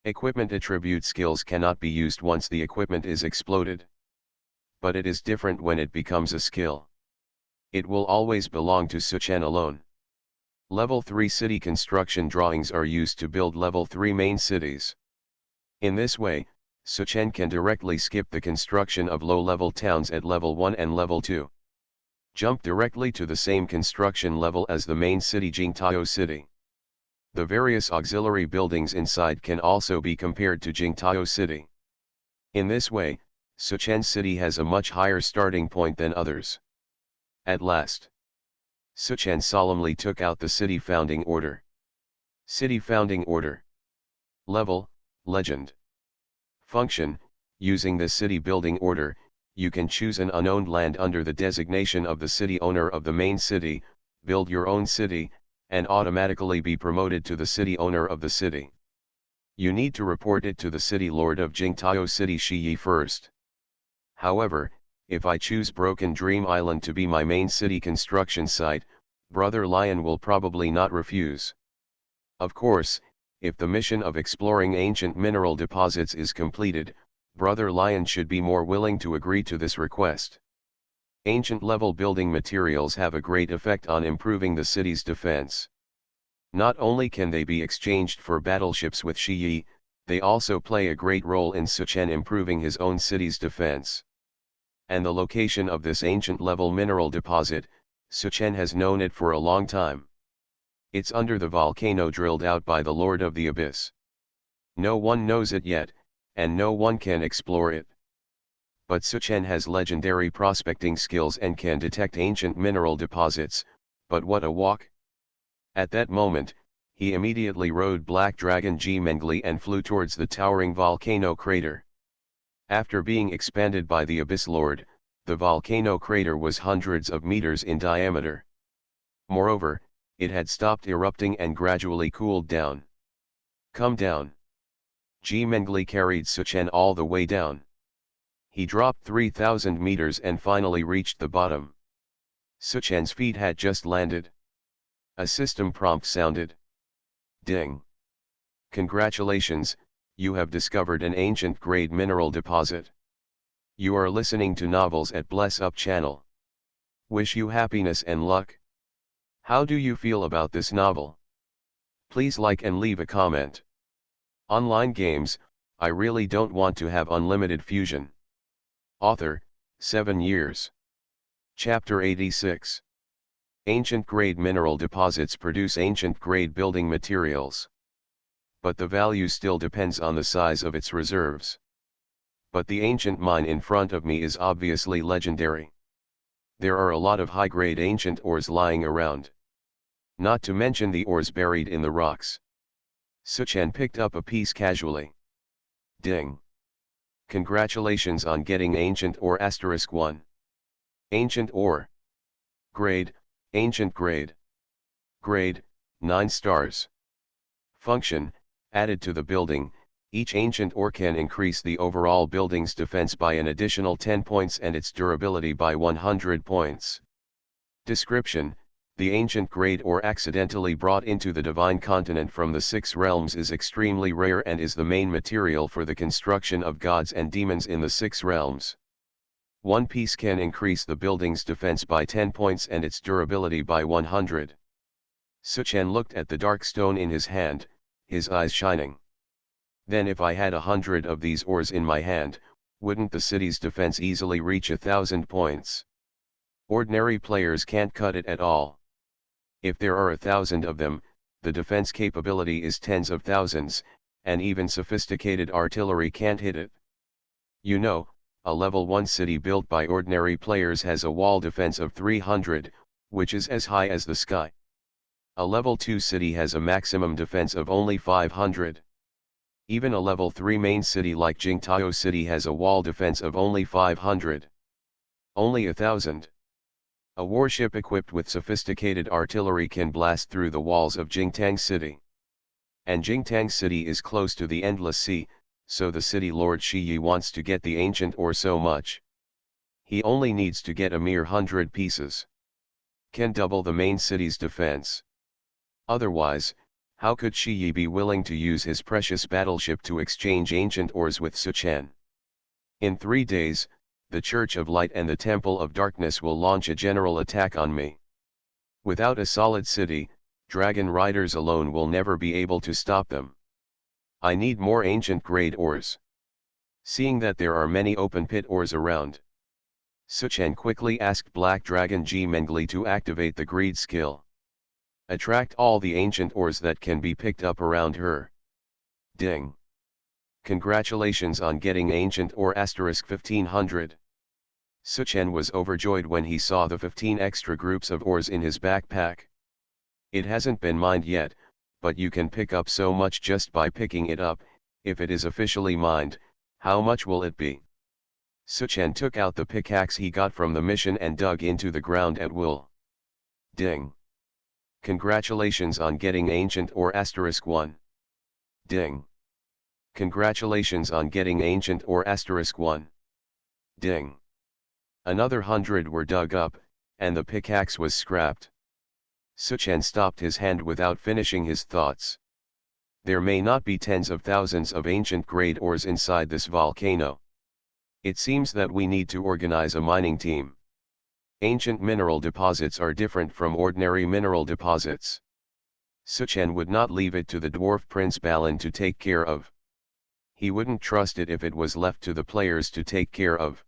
Equipment attribute skills cannot be used once the equipment is exploded. But it is different when it becomes a skill. It will always belong to Suchen alone. Level 3 city construction drawings are used to build level 3 main cities. In this way, Suchen can directly skip the construction of low-level towns at level 1 and level 2. Jump directly to the same construction level as the main city Jingtao City. The various auxiliary buildings inside can also be compared to Jingtao City. In this way, Suchen City has a much higher starting point than others. At last, Suchen solemnly took out the city founding order. City founding order. Level, Legend. Function, using the city building order, you can choose an unowned land under the designation of the city owner of the main city, build your own city, and automatically be promoted to the city owner of the city. You need to report it to the city lord of Jingtao City Shiyi first. However, if I choose Broken Dream Island to be my main city construction site, Brother Lion will probably not refuse. Of course, if the mission of exploring ancient mineral deposits is completed, Brother Lion should be more willing to agree to this request. Ancient level building materials have a great effect on improving the city's defense. Not only can they be exchanged for battleships with Shiyi, they also play a great role in Suchen improving his own city's defense. And the location of this ancient level mineral deposit, Suchen has known it for a long time. It's under the volcano drilled out by the Lord of the Abyss. No one knows it yet, and no one can explore it. But Suchen has legendary prospecting skills and can detect ancient mineral deposits, but what a walk! At that moment, he immediately rode Black Dragon G Mengli and flew towards the towering volcano crater. After being expanded by the Abyss Lord, the volcano crater was hundreds of meters in diameter. Moreover, it had stopped erupting and gradually cooled down. Come down. G Mengli carried Suchen all the way down. He dropped 3,000 meters and finally reached the bottom. Suchen's feet had just landed. A system prompt sounded. Ding. Congratulations, you have discovered an ancient grade mineral deposit. You are listening to novels at Bless Up channel. Wish you happiness and luck. How do you feel about this novel? Please like and leave a comment. Online games, I really don't want to have unlimited fusion. Author, 7 years. Chapter 86. Ancient grade mineral deposits produce ancient grade building materials. But the value still depends on the size of its reserves. But the ancient mine in front of me is obviously legendary. There are a lot of high-grade ancient ores lying around. Not to mention the ores buried in the rocks. Suchen picked up a piece casually. Ding. Congratulations on getting ancient ore *1. Ancient ore. Grade, ancient grade. Grade, 9 stars. Function, added to the building, each ancient ore can increase the overall building's defense by an additional 10 points and its durability by 100 points. Description, the ancient grade ore accidentally brought into the divine continent from the 6 realms is extremely rare and is the main material for the construction of gods and demons in the 6 realms. One piece can increase the building's defense by 10 points and its durability by 100. Suchen looked at the dark stone in his hand, his eyes shining. Then if I had 100 of these ores in my hand, wouldn't the city's defense easily reach 1,000 points? Ordinary players can't cut it at all. If there are 1,000 of them, the defense capability is tens of thousands, and even sophisticated artillery can't hit it. You know, a level 1 city built by ordinary players has a wall defense of 300, which is as high as the sky. A level 2 city has a maximum defense of only 500. Even a level 3 main city like Jingtao City has a wall defense of only 500. Only 1,000. A warship equipped with sophisticated artillery can blast through the walls of Jingtang City. And Jingtang City is close to the Endless Sea, so the city lord Shi Yi wants to get the ancient ore so much. He only needs to get a mere 100 pieces. Can double the main city's defense. Otherwise, how could Shi Yi be willing to use his precious battleship to exchange ancient ores with Suchen? In 3 days, the Church of Light and the Temple of Darkness will launch a general attack on me. Without a solid city, dragon riders alone will never be able to stop them. I need more ancient grade ores. Seeing that there are many open pit ores around, Suchen quickly asked Black Dragon Ji Mengli to activate the greed skill. Attract all the ancient ores that can be picked up around her. Ding. Congratulations on getting ancient ore *1500. Suchen was overjoyed when he saw the 15 extra groups of ores in his backpack. It hasn't been mined yet, but you can pick up so much just by picking it up. If it is officially mined, how much will it be? Suchen took out the pickaxe he got from the mission and dug into the ground at will. Ding. Congratulations on getting ancient ore *1. Ding. Congratulations on getting ancient ore *1. Ding. Another 100 were dug up, and the pickaxe was scrapped. Suchen stopped his hand without finishing his thoughts. There may not be tens of thousands of ancient grade ores inside this volcano. It seems that we need to organize a mining team. Ancient mineral deposits are different from ordinary mineral deposits. Suchen would not leave it to the dwarf Prince Balin to take care of. He wouldn't trust it if it was left to the players to take care of.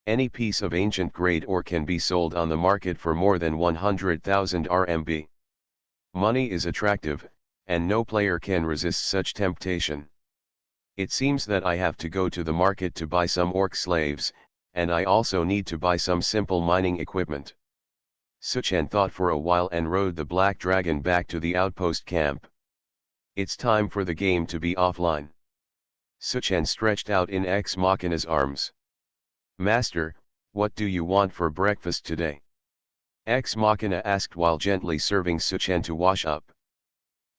Any piece of ancient grade ore can be sold on the market for more than 100,000 RMB. Money is attractive, and no player can resist such temptation. It seems that I have to go to the market to buy some orc slaves, and I also need to buy some simple mining equipment. Suchen thought for a while and rode the black dragon back to the outpost camp. It's time for the game to be offline. Suchen stretched out in Ex Machina's arms. Master, what do you want for breakfast today? Ex Machina asked while gently serving Suchen to wash up.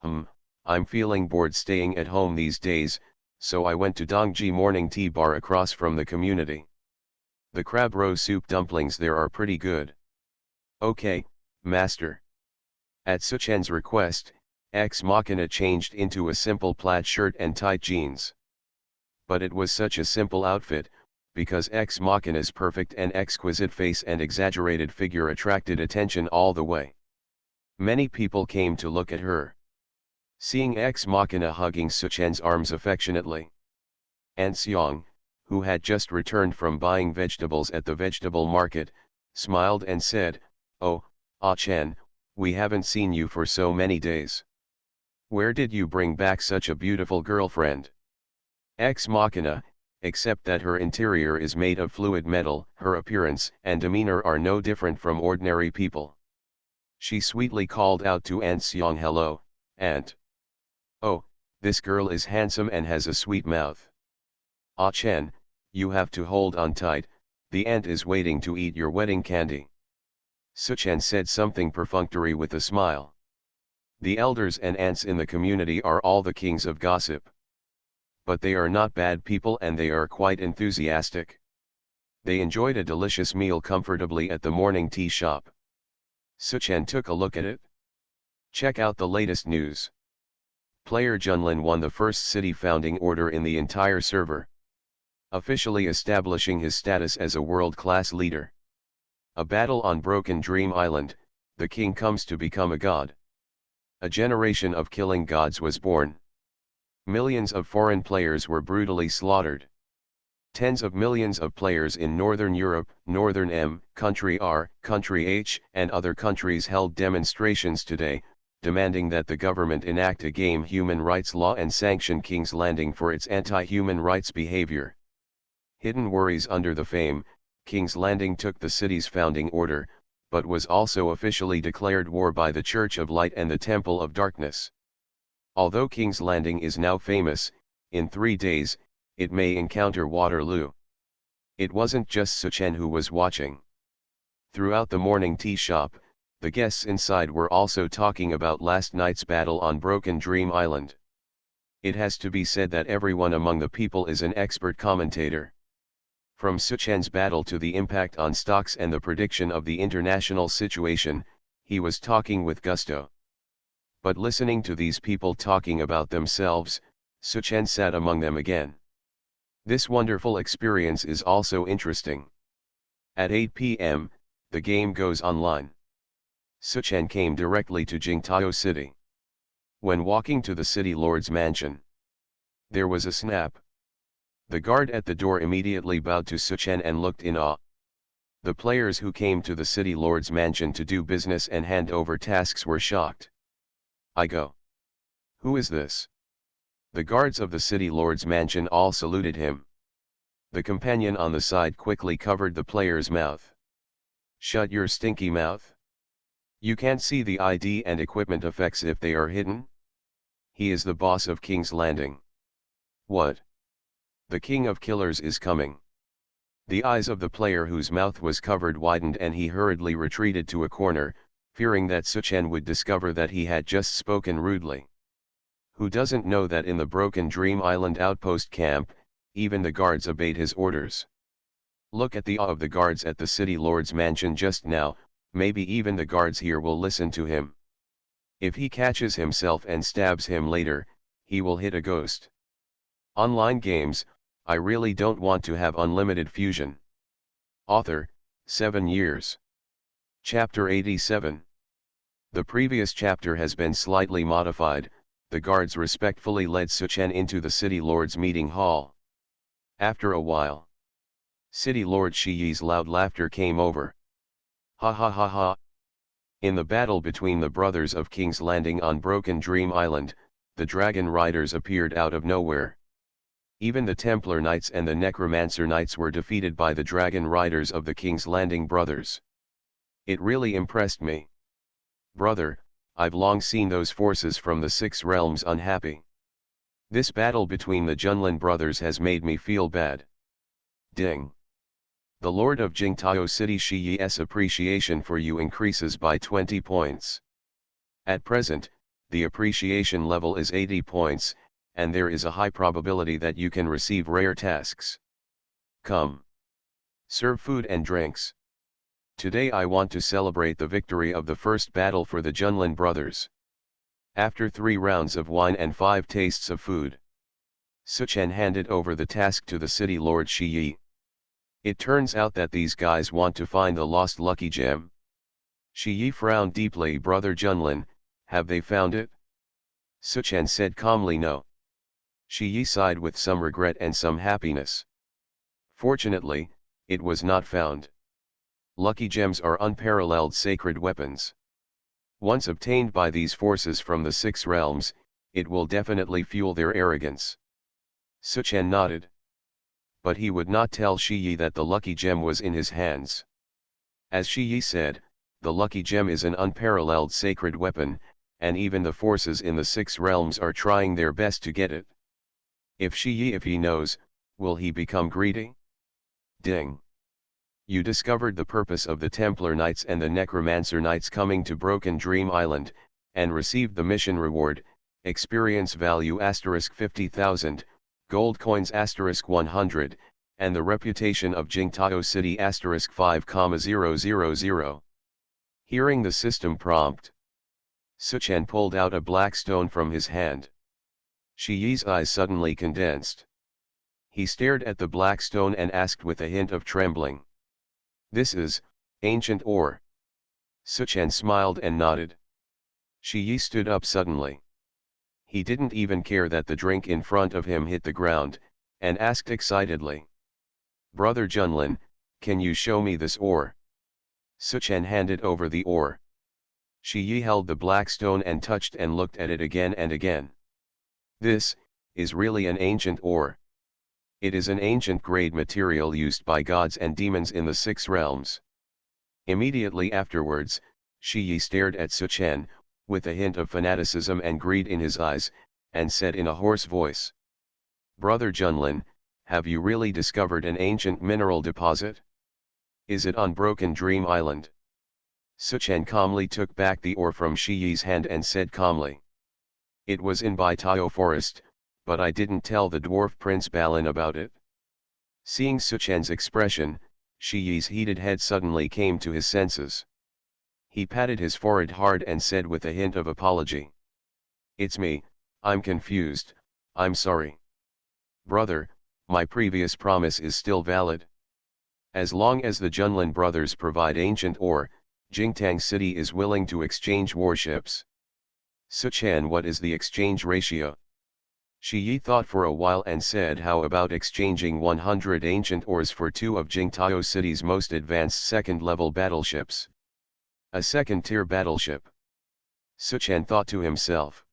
I'm feeling bored staying at home these days, so I went to Dongji morning tea bar across from the community. The crab roe soup dumplings there are pretty good. Okay, master. At Suchen's request, Ex Machina changed into a simple plaid shirt and tight jeans. But it was such a simple outfit, because Ex Machina's perfect and exquisite face and exaggerated figure attracted attention all the way. Many people came to look at her. Seeing Ex Machina hugging Suchen's arms affectionately, An Xiong, who had just returned from buying vegetables at the vegetable market, smiled and said, "Oh, Ah Chen, we haven't seen you for so many days. Where did you bring back such a beautiful girlfriend?" Ex Machina, except that her interior is made of fluid metal, her appearance and demeanor are no different from ordinary people. She sweetly called out to An Xiong, "Hello, Aunt. Oh, this girl is handsome and has a sweet mouth. Ah Chen, you have to hold on tight, the aunt is waiting to eat your wedding candy." Suchen said something perfunctory with a smile. The elders and aunts in the community are all the kings of gossip. But they are not bad people and they are quite enthusiastic. They enjoyed a delicious meal comfortably at the morning tea shop. Suchen took a look at it. Check out the latest news. Player Junlin won the first city founding order in the entire server, officially establishing his status as a world-class leader. A battle on Broken Dream Island, the king comes to become a god. A generation of killing gods was born. Millions of foreign players were brutally slaughtered. Tens of millions of players in Northern Europe, Northern M, Country R, Country H, and other countries held demonstrations today, demanding that the government enact a game human rights law and sanction King's Landing for its anti-human rights behavior. Hidden worries under the fame, King's Landing took the city's founding order, but was also officially declared war by the Church of Light and the Temple of Darkness. Although King's Landing is now famous, in 3 days, it may encounter Waterloo. It wasn't just Suchen who was watching. Throughout the morning tea shop, the guests inside were also talking about last night's battle on Broken Dream Island. It has to be said that everyone among the people is an expert commentator. From Suchen's battle to the impact on stocks and the prediction of the international situation, he was talking with gusto. But listening to these people talking about themselves, Suchen sat among them again. This wonderful experience is also interesting. At 8 p.m., the game goes online. Suchen came directly to Jingtao City. When walking to the city lord's mansion, there was a snap. The guard at the door immediately bowed to Suchen and looked in awe. The players who came to the city lord's mansion to do business and hand over tasks were shocked. I go. Who is this? The guards of the city lord's mansion all saluted him. The companion on the side quickly covered the player's mouth. Shut your stinky mouth. You can't see the ID and equipment effects if they are hidden? He is the boss of King's Landing. What? The king of killers is coming. The eyes of the player whose mouth was covered widened and he hurriedly retreated to a corner, fearing that Suchen would discover that he had just spoken rudely. Who doesn't know that in the Broken Dream Island outpost camp, even the guards obeyed his orders? Look at the awe of the guards at the city lord's mansion just now, maybe even the guards here will listen to him. If he catches himself and stabs him later, he will hit a ghost. Online games, I really don't want to have unlimited fusion. Author, 7 years. Chapter 87. The previous chapter has been slightly modified. The guards respectfully led Suchen into the city lord's meeting hall. After a while, City Lord Shiyi's loud laughter came over. Ha ha ha ha. In the battle between the brothers of King's Landing on Broken Dream Island, the Dragon Riders appeared out of nowhere. Even the Templar Knights and the Necromancer Knights were defeated by the Dragon Riders of the King's Landing brothers. It really impressed me. Brother, I've long seen those forces from the 6 realms unhappy. This battle between the Junlin brothers has made me feel bad. Ding. The Lord of Jingtao City Shiyi's appreciation for you increases by 20 points. At present, the appreciation level is 80 points, and there is a high probability that you can receive rare tasks. Come. Serve food and drinks. Today I want to celebrate the victory of the first battle for the Junlin brothers. After 3 rounds of wine and 5 tastes of food, Suchen handed over the task to the city lord Shiyi. It turns out that these guys want to find the lost lucky gem. Shiyi frowned deeply. Brother Junlin, have they found it? Suchen said calmly no. Shiyi sighed with some regret and some happiness. Fortunately, it was not found. Lucky gems are unparalleled sacred weapons. Once obtained by these forces from the 6 realms, it will definitely fuel their arrogance. Suchen nodded. But he would not tell Shiyi that the lucky gem was in his hands. As Shiyi said, the lucky gem is an unparalleled sacred weapon, and even the forces in the 6 realms are trying their best to get it. If he knows, will he become greedy? Ding. You discovered the purpose of the Templar Knights and the Necromancer Knights coming to Broken Dream Island, and received the mission reward, experience value *50,000, gold coins *100, and the reputation of Jingtao City *5,000. Hearing the system prompt, Suchen pulled out a black stone from his hand. Shiyi's eyes suddenly condensed. He stared at the black stone and asked with a hint of trembling. This is ancient ore. Suchen smiled and nodded. Shiyi stood up suddenly. He didn't even care that the drink in front of him hit the ground, and asked excitedly. Brother Junlin, can you show me this ore? Suchen handed over the ore. Shiyi held the black stone and touched and looked at it again and again. This is really an ancient ore. It is an ancient grade material used by gods and demons in the six realms. Immediately afterwards, Shi Yi stared at Su Chen, with a hint of fanaticism and greed in his eyes, and said in a hoarse voice, "Brother Junlin, have you really discovered an ancient mineral deposit? Is it on Broken Dream Island?" Su Chen calmly took back the ore from Shi Yi's hand and said calmly, "It was in Baitao Forest, but I didn't tell the dwarf Prince Balin about it." Seeing Su Chen's expression, Shi Yi's heated head suddenly came to his senses. He patted his forehead hard and said with a hint of apology, "It's me, I'm confused, I'm sorry. Brother, my previous promise is still valid. As long as the Junlin brothers provide ancient ore, Jingtang City is willing to exchange warships." "Su Chen, what is the exchange ratio?" Shi Yi thought for a while and said, "How about exchanging 100 ancient ores for 2 of Jingtao City's most advanced second-level battleships? A second-tier battleship." Su Chen thought to himself.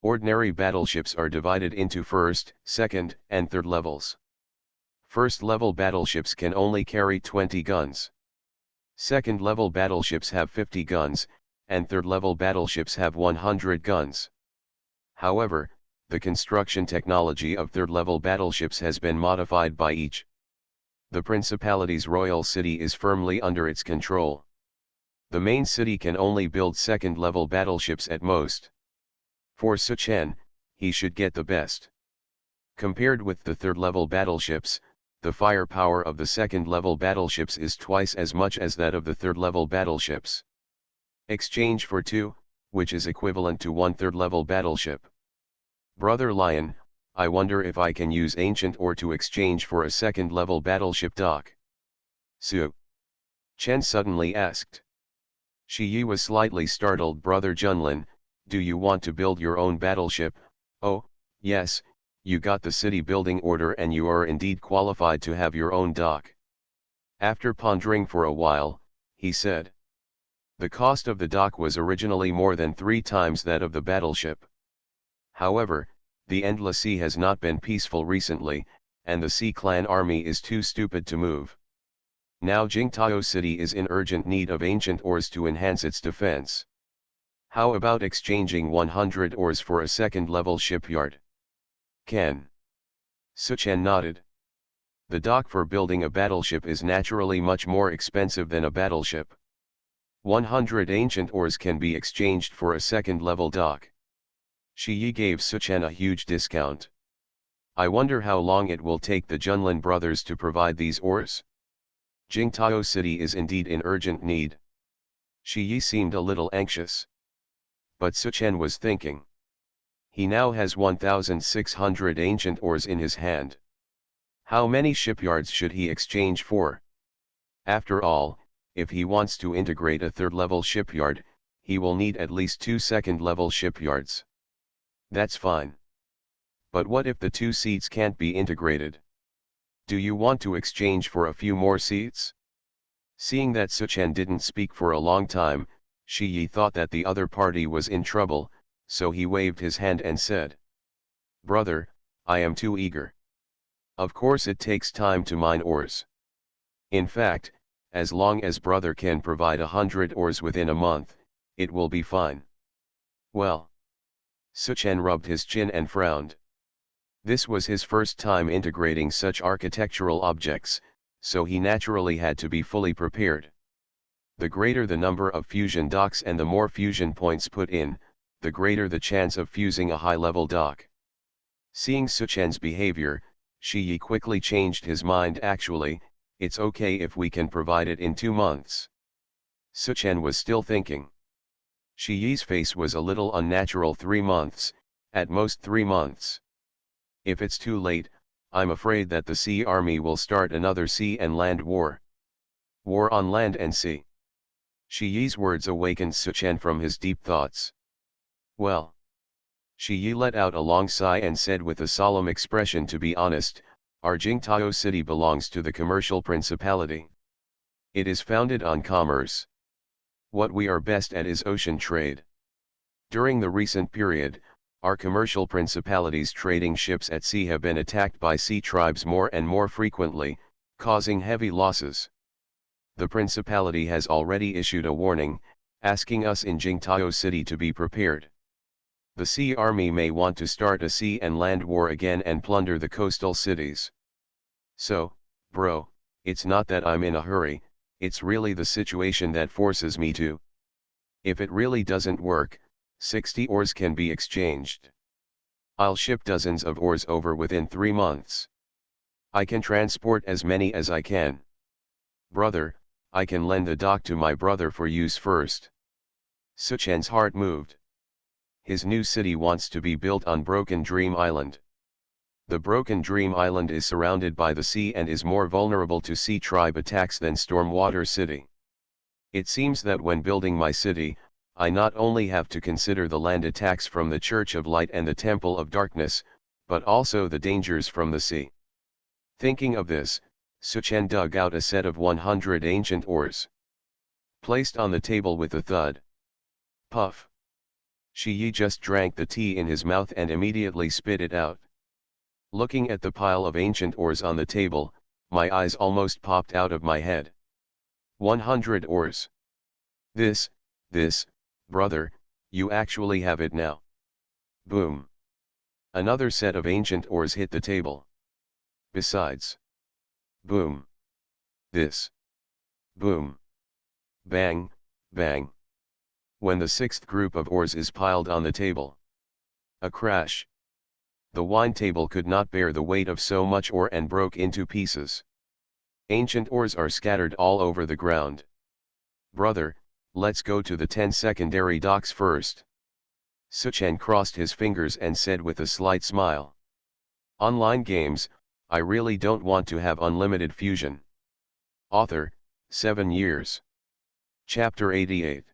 Ordinary battleships are divided into first, second, and third levels. First-level battleships can only carry 20 guns. Second-level battleships have 50 guns, and third-level battleships have 100 guns. However, the construction technology of third-level battleships has been modified by each. The Principality's royal city is firmly under its control. The main city can only build second-level battleships at most. For Su Chen, he should get the best. Compared with the third-level battleships, the firepower of the second-level battleships is twice as much as that of the third-level battleships. Exchange for 2, which is equivalent to 1 third-level battleship. Brother Lion, I wonder if I can use ancient ore to exchange for a second-level battleship dock. Su Chen suddenly asked. Shi Yi was slightly startled. "Brother Junlin, do you want to build your own battleship?" "Oh, yes, you got the city building order and you are indeed qualified to have your own dock." After pondering for a while, he said. The cost of the dock was originally more than 3 times that of the battleship. However, the Endless Sea has not been peaceful recently, and the Sea Clan army is too stupid to move. Now Jingtao City is in urgent need of ancient ores to enhance its defense. How about exchanging 100 ores for a second-level shipyard? Can? Su Chen nodded. The dock for building a battleship is naturally much more expensive than a battleship. 100 ancient ores can be exchanged for a second-level dock. Shi Yi gave Su Chen a huge discount. I wonder how long it will take the Junlin brothers to provide these ores? Jingtao City is indeed in urgent need. Shi Yi seemed a little anxious. But Su Chen was thinking. He now has 1,600 ancient ores in his hand. How many shipyards should he exchange for? After all, if he wants to integrate a third-level shipyard, he will need at least 2 second-level shipyards. That's fine. But what if the 2 seats can't be integrated? Do you want to exchange for a few more seats? Seeing that Su Chen didn't speak for a long time, Shi Yi thought that the other party was in trouble, so he waved his hand and said, "Brother, I am too eager. Of course it takes time to mine ores. In fact, as long as brother can provide 100 ores within a month, it will be fine." Well. Su Chen rubbed his chin and frowned. This was his first time integrating such architectural objects, so he naturally had to be fully prepared. The greater the number of fusion docks and the more fusion points put in, the greater the chance of fusing a high-level dock. Seeing Su Chen's behavior, Shi Yi quickly changed his mind. "Actually, it's okay if we can provide it in 2 months. Su Chen was still thinking. Shi Yi's face was a little unnatural. 3 months, at most 3 months. If it's too late, I'm afraid that the Sea Army will start another sea and land war. War on land and sea. Shi Yi's words awakened Su Chen from his deep thoughts. Well. Shi Yi let out a long sigh and said with a solemn expression, "To be honest, our Jingtao city belongs to the commercial principality. It is founded on commerce. What we are best at is ocean trade. During the recent period, Our commercial principalities trading ships at sea have been attacked by sea tribes more and more frequently, causing heavy losses. The principality has already issued a warning, asking us in Jingtao City to be prepared. The sea army may want to start a sea and land war again and plunder the coastal cities. So, bro, it's not that I'm in a hurry, it's really the situation that forces me to. If it really doesn't work, 60 ores can be exchanged. I'll ship dozens of ores over within 3 months. I can transport as many as I can. Brother, I can lend the dock to my brother for use first. Suchen's heart moved. His new city wants to be built on Broken Dream Island. The Broken Dream Island is surrounded by the sea and is more vulnerable to sea tribe attacks than Stormwater City. It seems that when building my city, I not only have to consider the land attacks from the Church of Light and the Temple of Darkness, but also the dangers from the sea. Thinking of this, Suchen dug out a set of 100 ancient ores. Placed on the table with a thud. Puff. Shi Yi just drank the tea in his mouth and immediately spit it out. Looking at the pile of ancient ores on the table, my eyes almost popped out of my head. 100 ores. This, brother, you actually have it now. Boom. Another set of ancient ores hit the table. Besides. Boom. This. Boom. Bang, bang. When the sixth group of ores is piled on the table. A crash. The wine table could not bear the weight of so much ore and broke into pieces. Ancient ores are scattered all over the ground. Brother, let's go to the 10 secondary docks first. Suchen crossed his fingers and said with a slight smile. Online games, I really don't want to have unlimited fusion. Author, 7 years. Chapter 88.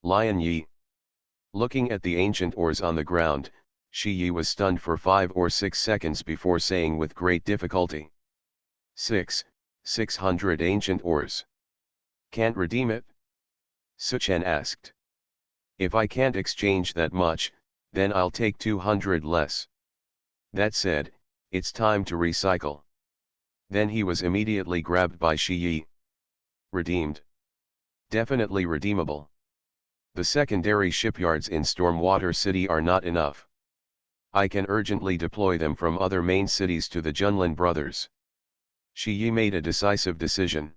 Lian Yi. Looking at the ancient ores on the ground, Shi Yi was stunned for 5 or 6 seconds before saying with great difficulty. 600 ancient ores. Can't redeem it? Suchen asked. If I can't exchange that much, then I'll take 200 less. That said, it's time to recycle. Then he was immediately grabbed by Shi Yi. Redeemed. Definitely redeemable. The secondary shipyards in Stormwater City are not enough. I can urgently deploy them from other main cities to the Junlin brothers. Shi Yi made a decisive decision.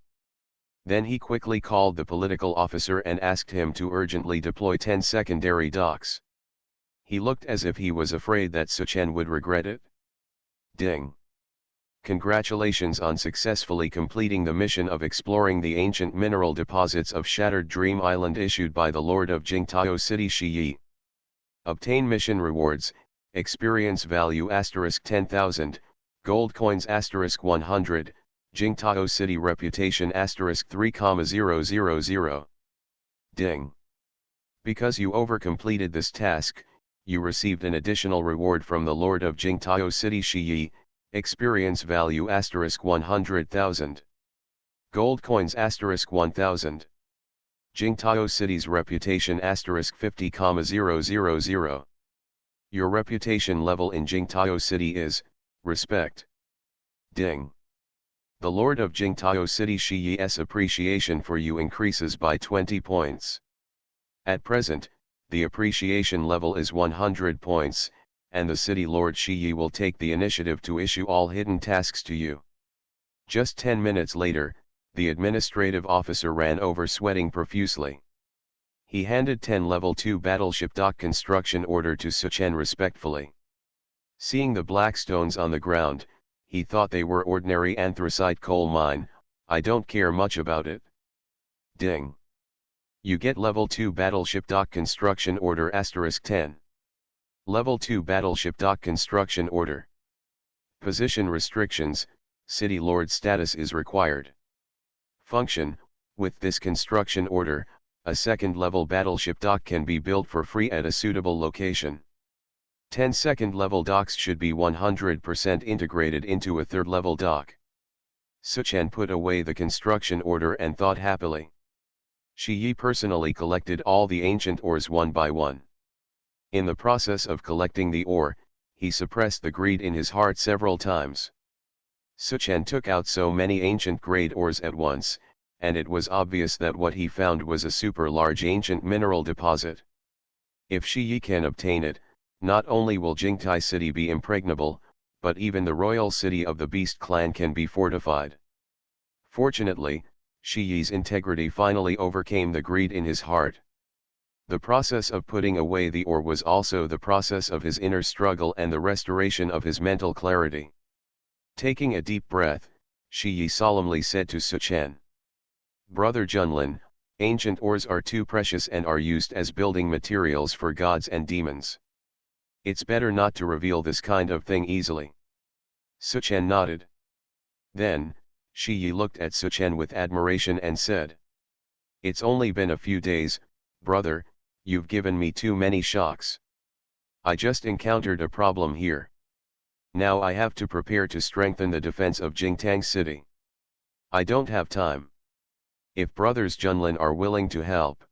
Then he quickly called the political officer and asked him to urgently deploy 10 secondary docks. He looked as if he was afraid that Suchen would regret it. Ding. Congratulations on successfully completing the mission of exploring the ancient mineral deposits of Shattered Dream Island issued by the Lord of Jingtao City Shi Yi. Obtain mission rewards, experience value *10,000, gold coins *100, Jingtao City reputation *3,000. Ding. Because you overcompleted this task, you received an additional reward from the Lord of Jingtao City Shi Yi, experience value *100,000. Gold coins *1,000. Jingtao City's reputation *50,000. Your reputation level in Jingtao City is, respect. Ding. The Lord of Jingtao City Shi Yi's appreciation for you increases by 20 points. At present, the appreciation level is 100 points, and the City Lord Shi Yi will take the initiative to issue all hidden tasks to you. Just 10 minutes later, the administrative officer ran over sweating profusely. He handed 10 level 2 battleship dock construction order to Suchen respectfully. Seeing the black stones on the ground, he thought they were ordinary anthracite coal mine. I don't care much about it. Ding. You get level 2 battleship dock construction order *10. Level 2 battleship dock construction order. Position restrictions, City Lord status is required. Function, with this construction order, a second-level battleship dock can be built for free at a suitable location. 10 second-level docks should be 100% integrated into a third-level dock. Suchen put away the construction order and thought happily. Shi Yi personally collected all the ancient ores one by one. In the process of collecting the ore, he suppressed the greed in his heart several times. Suchen took out so many ancient grade ores at once, and it was obvious that what he found was a super large ancient mineral deposit. If Shi Yi can obtain it, not only will Jingtai city be impregnable, but even the royal city of the Beast clan can be fortified. Fortunately, Shi Yi's integrity finally overcame the greed in his heart. The process of putting away the ore was also the process of his inner struggle and the restoration of his mental clarity. Taking a deep breath, Shi Yi solemnly said to Suchen, "Brother Junlin, ancient ores are too precious and are used as building materials for gods and demons. It's better not to reveal this kind of thing easily." Suchen nodded. Then, Shi Yi looked at Suchen with admiration and said, "It's only been a few days, brother, you've given me too many shocks. I just encountered a problem here. Now I have to prepare to strengthen the defense of Jingtang city. I don't have time. If brothers Junlin are willing to help."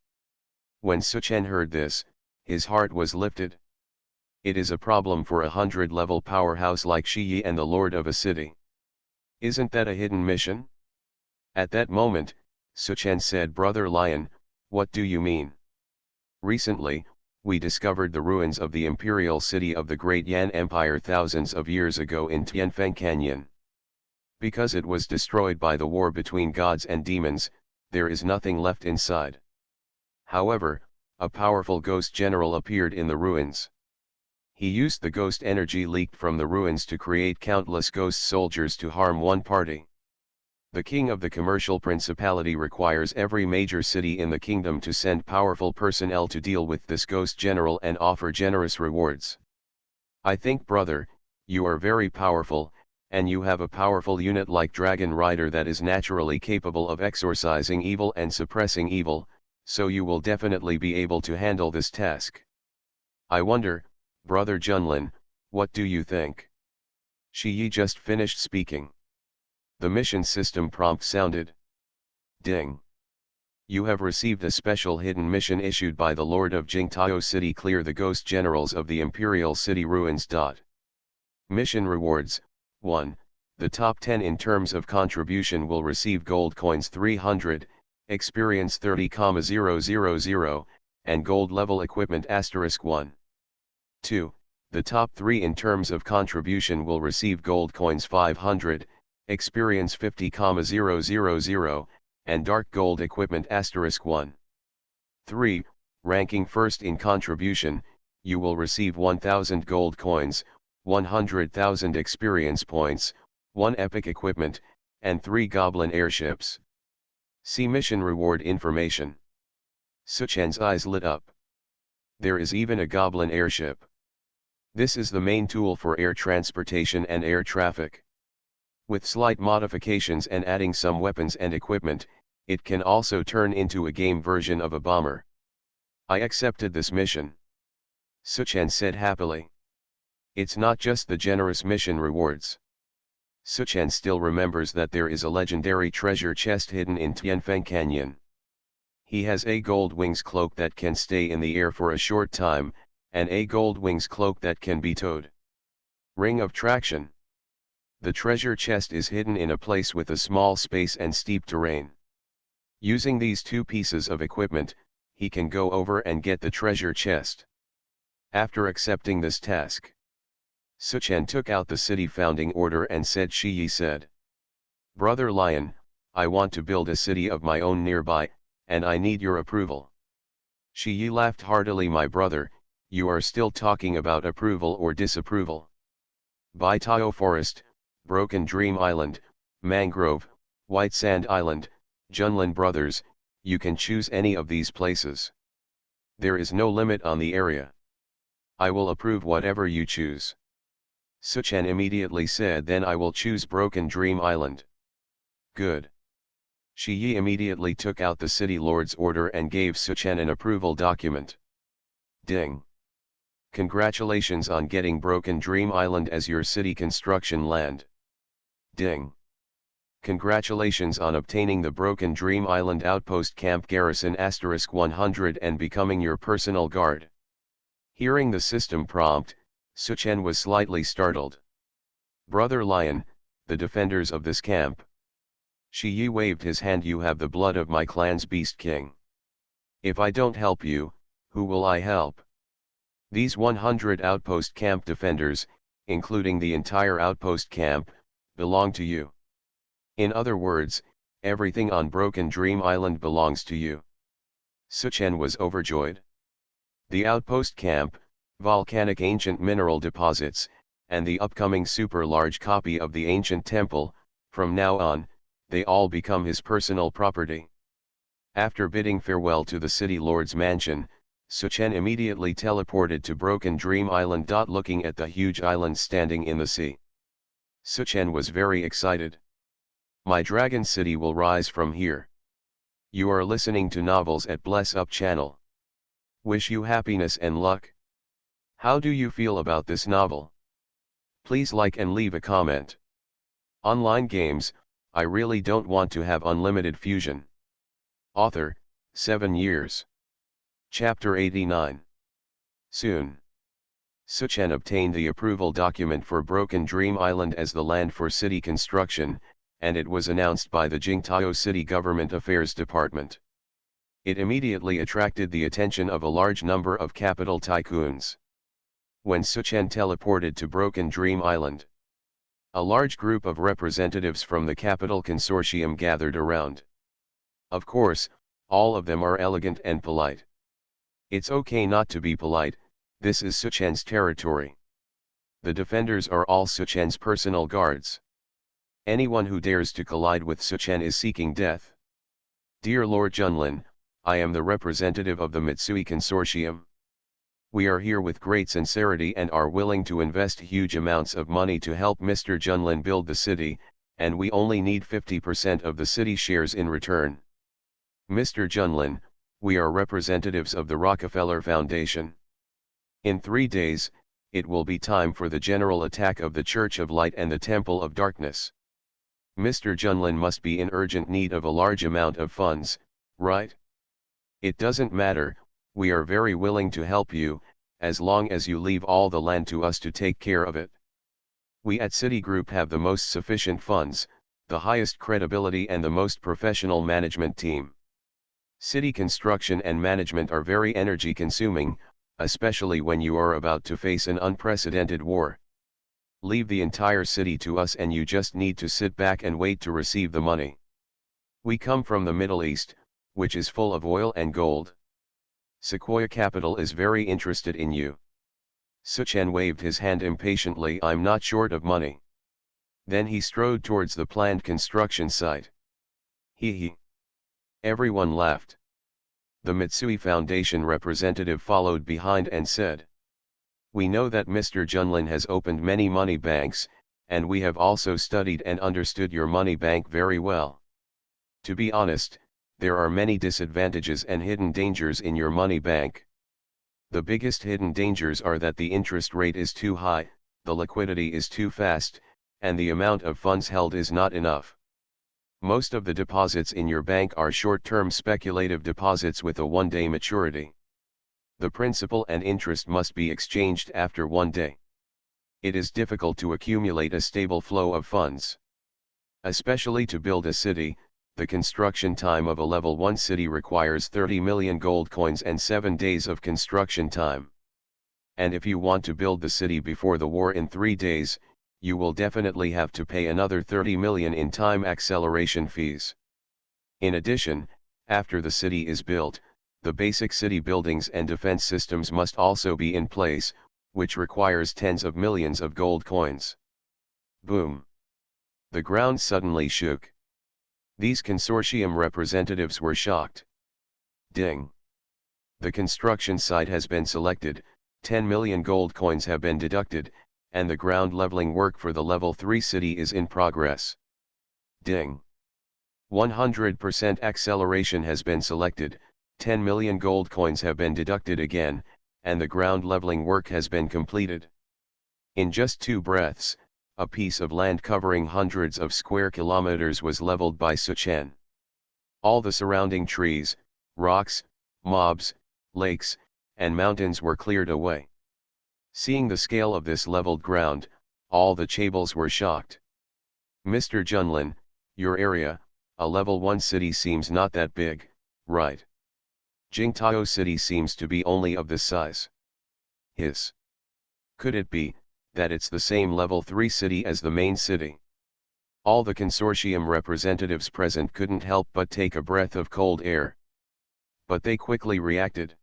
When Suchen heard this, his heart was lifted. It is a problem for a 100-level powerhouse like Shi Yi and the lord of a city. Isn't that a hidden mission? At that moment, Suchen said, "Brother Lion, what do you mean?" "Recently, we discovered the ruins of the imperial city of the Great Yan Empire thousands of years ago in Tianfeng Canyon. Because it was destroyed by the war between gods and demons, there is nothing left inside. However, a powerful ghost general appeared in the ruins. He used the ghost energy leaked from the ruins to create countless ghost soldiers to harm one party. The king of the commercial principality requires every major city in the kingdom to send powerful personnel to deal with this ghost general and offer generous rewards. I think, brother, you are very powerful, and you have a powerful unit like Dragon Rider that is naturally capable of exorcising evil and suppressing evil, so you will definitely be able to handle this task. I wonder, brother Junlin, what do you think?" Shi Yi just finished speaking. The mission system prompt sounded. Ding. You have received a special hidden mission issued by the Lord of Jingtao City. Clear the ghost generals of the Imperial City ruins. Mission rewards: 1. The top 10 in terms of contribution will receive gold coins 300, experience 30,000, and gold level equipment *1. 2. The top 3 in terms of contribution will receive gold coins 500, experience 50,000, and dark gold equipment *1. 3. Ranking first in contribution, you will receive 1,000 gold coins, 100,000 experience points, 1 epic equipment, and 3 goblin airships. See mission reward information. Suchen's eyes lit up. There is even a goblin airship. This is the main tool for air transportation and air traffic. With slight modifications and adding some weapons and equipment, it can also turn into a game version of a bomber. I accepted this mission. Suchen said happily. It's not just the generous mission rewards. Suchen still remembers that there is a legendary treasure chest hidden in Tianfeng Canyon. He has a gold wings cloak that can stay in the air for a short time, and a gold wings cloak that can be towed. Ring of traction. The treasure chest is hidden in a place with a small space and steep terrain. Using these 2 pieces of equipment, he can go over and get the treasure chest. After accepting this task, Suchen took out the city founding order and said, Shi Yi said, "Brother Lion, I want to build a city of my own nearby, and I need your approval." Shi Yi laughed heartily. "My brother, you are still talking about approval or disapproval. Bai Tao Forest, Broken Dream Island, Mangrove, White Sand Island, Junlin Brothers, you can choose any of these places. There is no limit on the area. I will approve whatever you choose." Suchen immediately said, "Then I will choose Broken Dream Island." Good. Shi Yi immediately took out the city lord's order and gave Suchen an approval document. Ding. Congratulations on getting Broken Dream Island as your city construction land. Ding. Congratulations on obtaining the Broken Dream Island Outpost Camp Garrison *100 and becoming your personal guard. Hearing the system prompt, Suchen was slightly startled. "Brother Lion, the defenders of this camp." Shi Yi waved his hand. "You have the blood of my clan's beast king. If I don't help you, who will I help? These 100 outpost camp defenders, including the entire outpost camp, belong to you. In other words, everything on Broken Dream Island belongs to you." Suchen was overjoyed. The outpost camp, volcanic ancient mineral deposits, and the upcoming super large copy of the ancient temple, from now on, they all become his personal property. After bidding farewell to the city lord's mansion, Suchen immediately teleported to Broken Dream Island. Looking at the huge island standing in the sea, Suchen was very excited. "My dragon city will rise from here." You are listening to Novels at Bless Up channel. Wish you happiness and luck. How do you feel about this novel? Please like and leave a comment. Online games, I really don't want to have unlimited fusion. Author, 7 years. Chapter 89. Soon. Suchen obtained the approval document for Broken Dream Island as the land for city construction, and it was announced by the Jingtao City Government Affairs Department. It immediately attracted the attention of a large number of capital tycoons. When Suchen teleported to Broken Dream Island, a large group of representatives from the capital consortium gathered around. Of course, all of them are elegant and polite. It's okay not to be polite, this is Suchen's territory. The defenders are all Suchen's personal guards. Anyone who dares to collide with Suchen is seeking death. Dear Lord Junlin, I am the representative of the Mitsui Consortium. We are here with great sincerity and are willing to invest huge amounts of money to help Mr. Junlin build the city, and we only need 50% of the city shares in return. Mr. Junlin, we are representatives of the Rockefeller Foundation. In 3 days, it will be time for the general attack of the Church of Light and the Temple of Darkness. Mr. Junlin must be in urgent need of a large amount of funds, right? It doesn't matter, we are very willing to help you, as long as you leave all the land to us to take care of it. We at Citigroup have the most sufficient funds, the highest credibility and the most professional management team. City construction and management are very energy consuming, especially when you are about to face an unprecedented war. Leave the entire city to us and you just need to sit back and wait to receive the money. We come from the Middle East, which is full of oil and gold. Sequoia Capital is very interested in you. Suchen waved his hand impatiently. I'm not short of money. Then he strode towards the planned construction site. He. Everyone laughed. The Mitsui Foundation representative followed behind and said, "We know that Mr. Junlin has opened many money banks, and we have also studied and understood your money bank very well. To be honest, there are many disadvantages and hidden dangers in your money bank. The biggest hidden dangers are that the interest rate is too high, the liquidity is too fast, and the amount of funds held is not enough. Most of the deposits in your bank are short-term speculative deposits with a 1-day maturity. The principal and interest must be exchanged after 1 day. It is difficult to accumulate a stable flow of funds. Especially to build a city, the construction time of a level 1 city requires 30 million gold coins and 7 days of construction time. And if you want to build the city before the war in 3 days, you will definitely have to pay another 30 million in time acceleration fees. In addition, after the city is built, the basic city buildings and defense systems must also be in place, which requires tens of millions of gold coins. Boom! The ground suddenly shook. These consortium representatives were shocked. Ding! The construction site has been selected, 10 million gold coins have been deducted, and the ground leveling work for the level 3 city is in progress. Ding! 100% acceleration has been selected, 10 million gold coins have been deducted again, and the ground leveling work has been completed. In just 2 breaths, a piece of land covering hundreds of square kilometers was leveled by Suchen. All the surrounding trees, rocks, mobs, lakes, and mountains were cleared away. Seeing the scale of this leveled ground, all the chaebol were shocked. Mr. Junlin, your area, a level 1 city seems not that big, right? Jingtao city seems to be only of this size. Hiss. Could it be, that it's the same level 3 city as the main city? All the consortium representatives present couldn't help but take a breath of cold air. But they quickly reacted.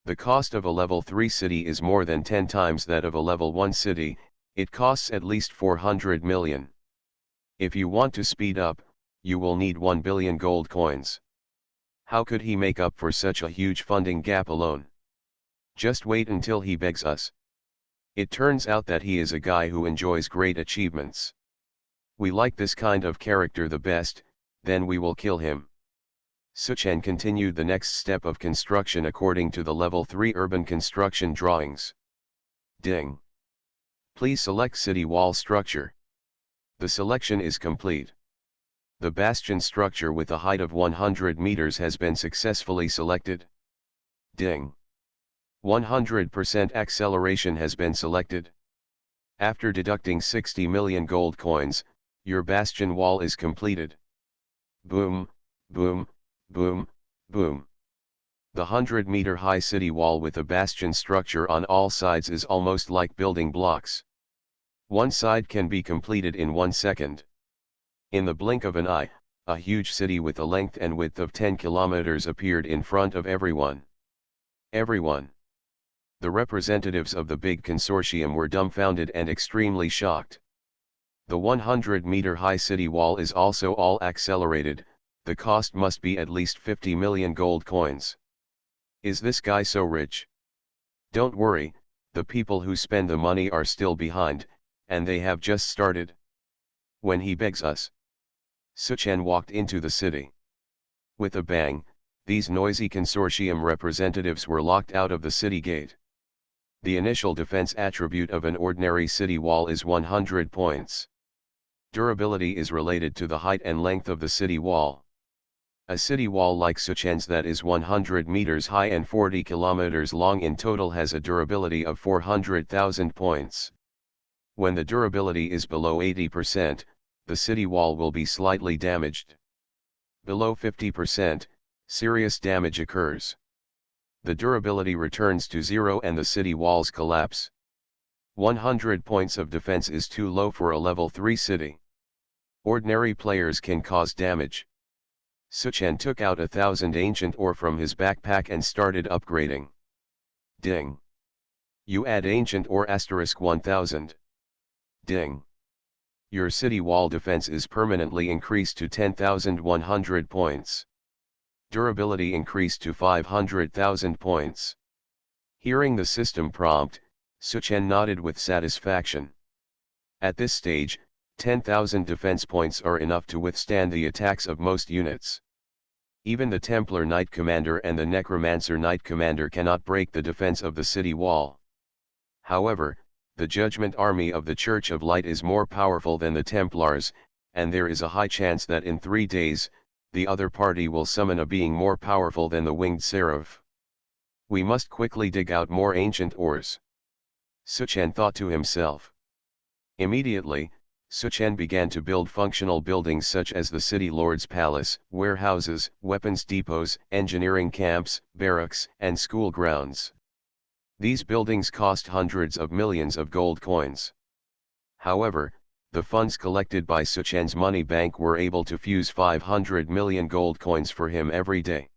The cost of a level 3 city is more than 10 times that of a level 1 city, it costs at least 400 million. If you want to speed up, you will need 1 billion gold coins. How could he make up for such a huge funding gap alone? Just wait until he begs us. It turns out that he is a guy who enjoys great achievements. We like this kind of character the best, then we will kill him. Suchen continued the next step of construction according to the level 3 urban construction drawings. Ding. Please select city wall structure. The selection is complete. The bastion structure with a height of 100 meters has been successfully selected. Ding. 100% acceleration has been selected. After deducting 60 million gold coins, your bastion wall is completed. Boom, boom, boom, boom. The 100-meter high city wall with a bastion structure on all sides is almost like building blocks. One side can be completed in 1 second. In the blink of an eye, a huge city with a length and width of 10 kilometers appeared in front of everyone. Everyone. The representatives of the big consortium were dumbfounded and extremely shocked. The 100-meter high city wall is also all accelerated, the cost must be at least 50 million gold coins. Is this guy so rich? Don't worry, the people who spend the money are still behind, and they have just started. When he begs us. Suchen walked into the city. With a bang, these noisy consortium representatives were locked out of the city gate. The initial defense attribute of an ordinary city wall is 100 points. Durability is related to the height and length of the city wall. A city wall like Suchen's that is 100 meters high and 40 kilometers long in total has a durability of 400,000 points. When the durability is below 80%, the city wall will be slightly damaged. Below 50%, serious damage occurs. The durability returns to 0 and the city walls collapse. 100 points of defense is too low for a level 3 city. Ordinary players can cause damage. Suchen took out 1,000 ancient ore from his backpack and started upgrading. Ding. You add ancient ore *1000. Ding. Your city wall defense is permanently increased to 10,100 points. Durability increased to 500,000 points. Hearing the system prompt, Suchen nodded with satisfaction. At this stage, 10,000 defense points are enough to withstand the attacks of most units. Even the Templar Knight Commander and the Necromancer Knight Commander cannot break the defense of the city wall. However, the Judgment Army of the Church of Light is more powerful than the Templars, and there is a high chance that in 3 days, the other party will summon a being more powerful than the Winged Seraph. We must quickly dig out more ancient ores. Suchen thought to himself. Immediately, Suchen began to build functional buildings such as the City Lord's Palace, warehouses, weapons depots, engineering camps, barracks, and school grounds. These buildings cost hundreds of millions of gold coins. However, the funds collected by Suchen's money bank were able to fuse 500 million gold coins for him every day.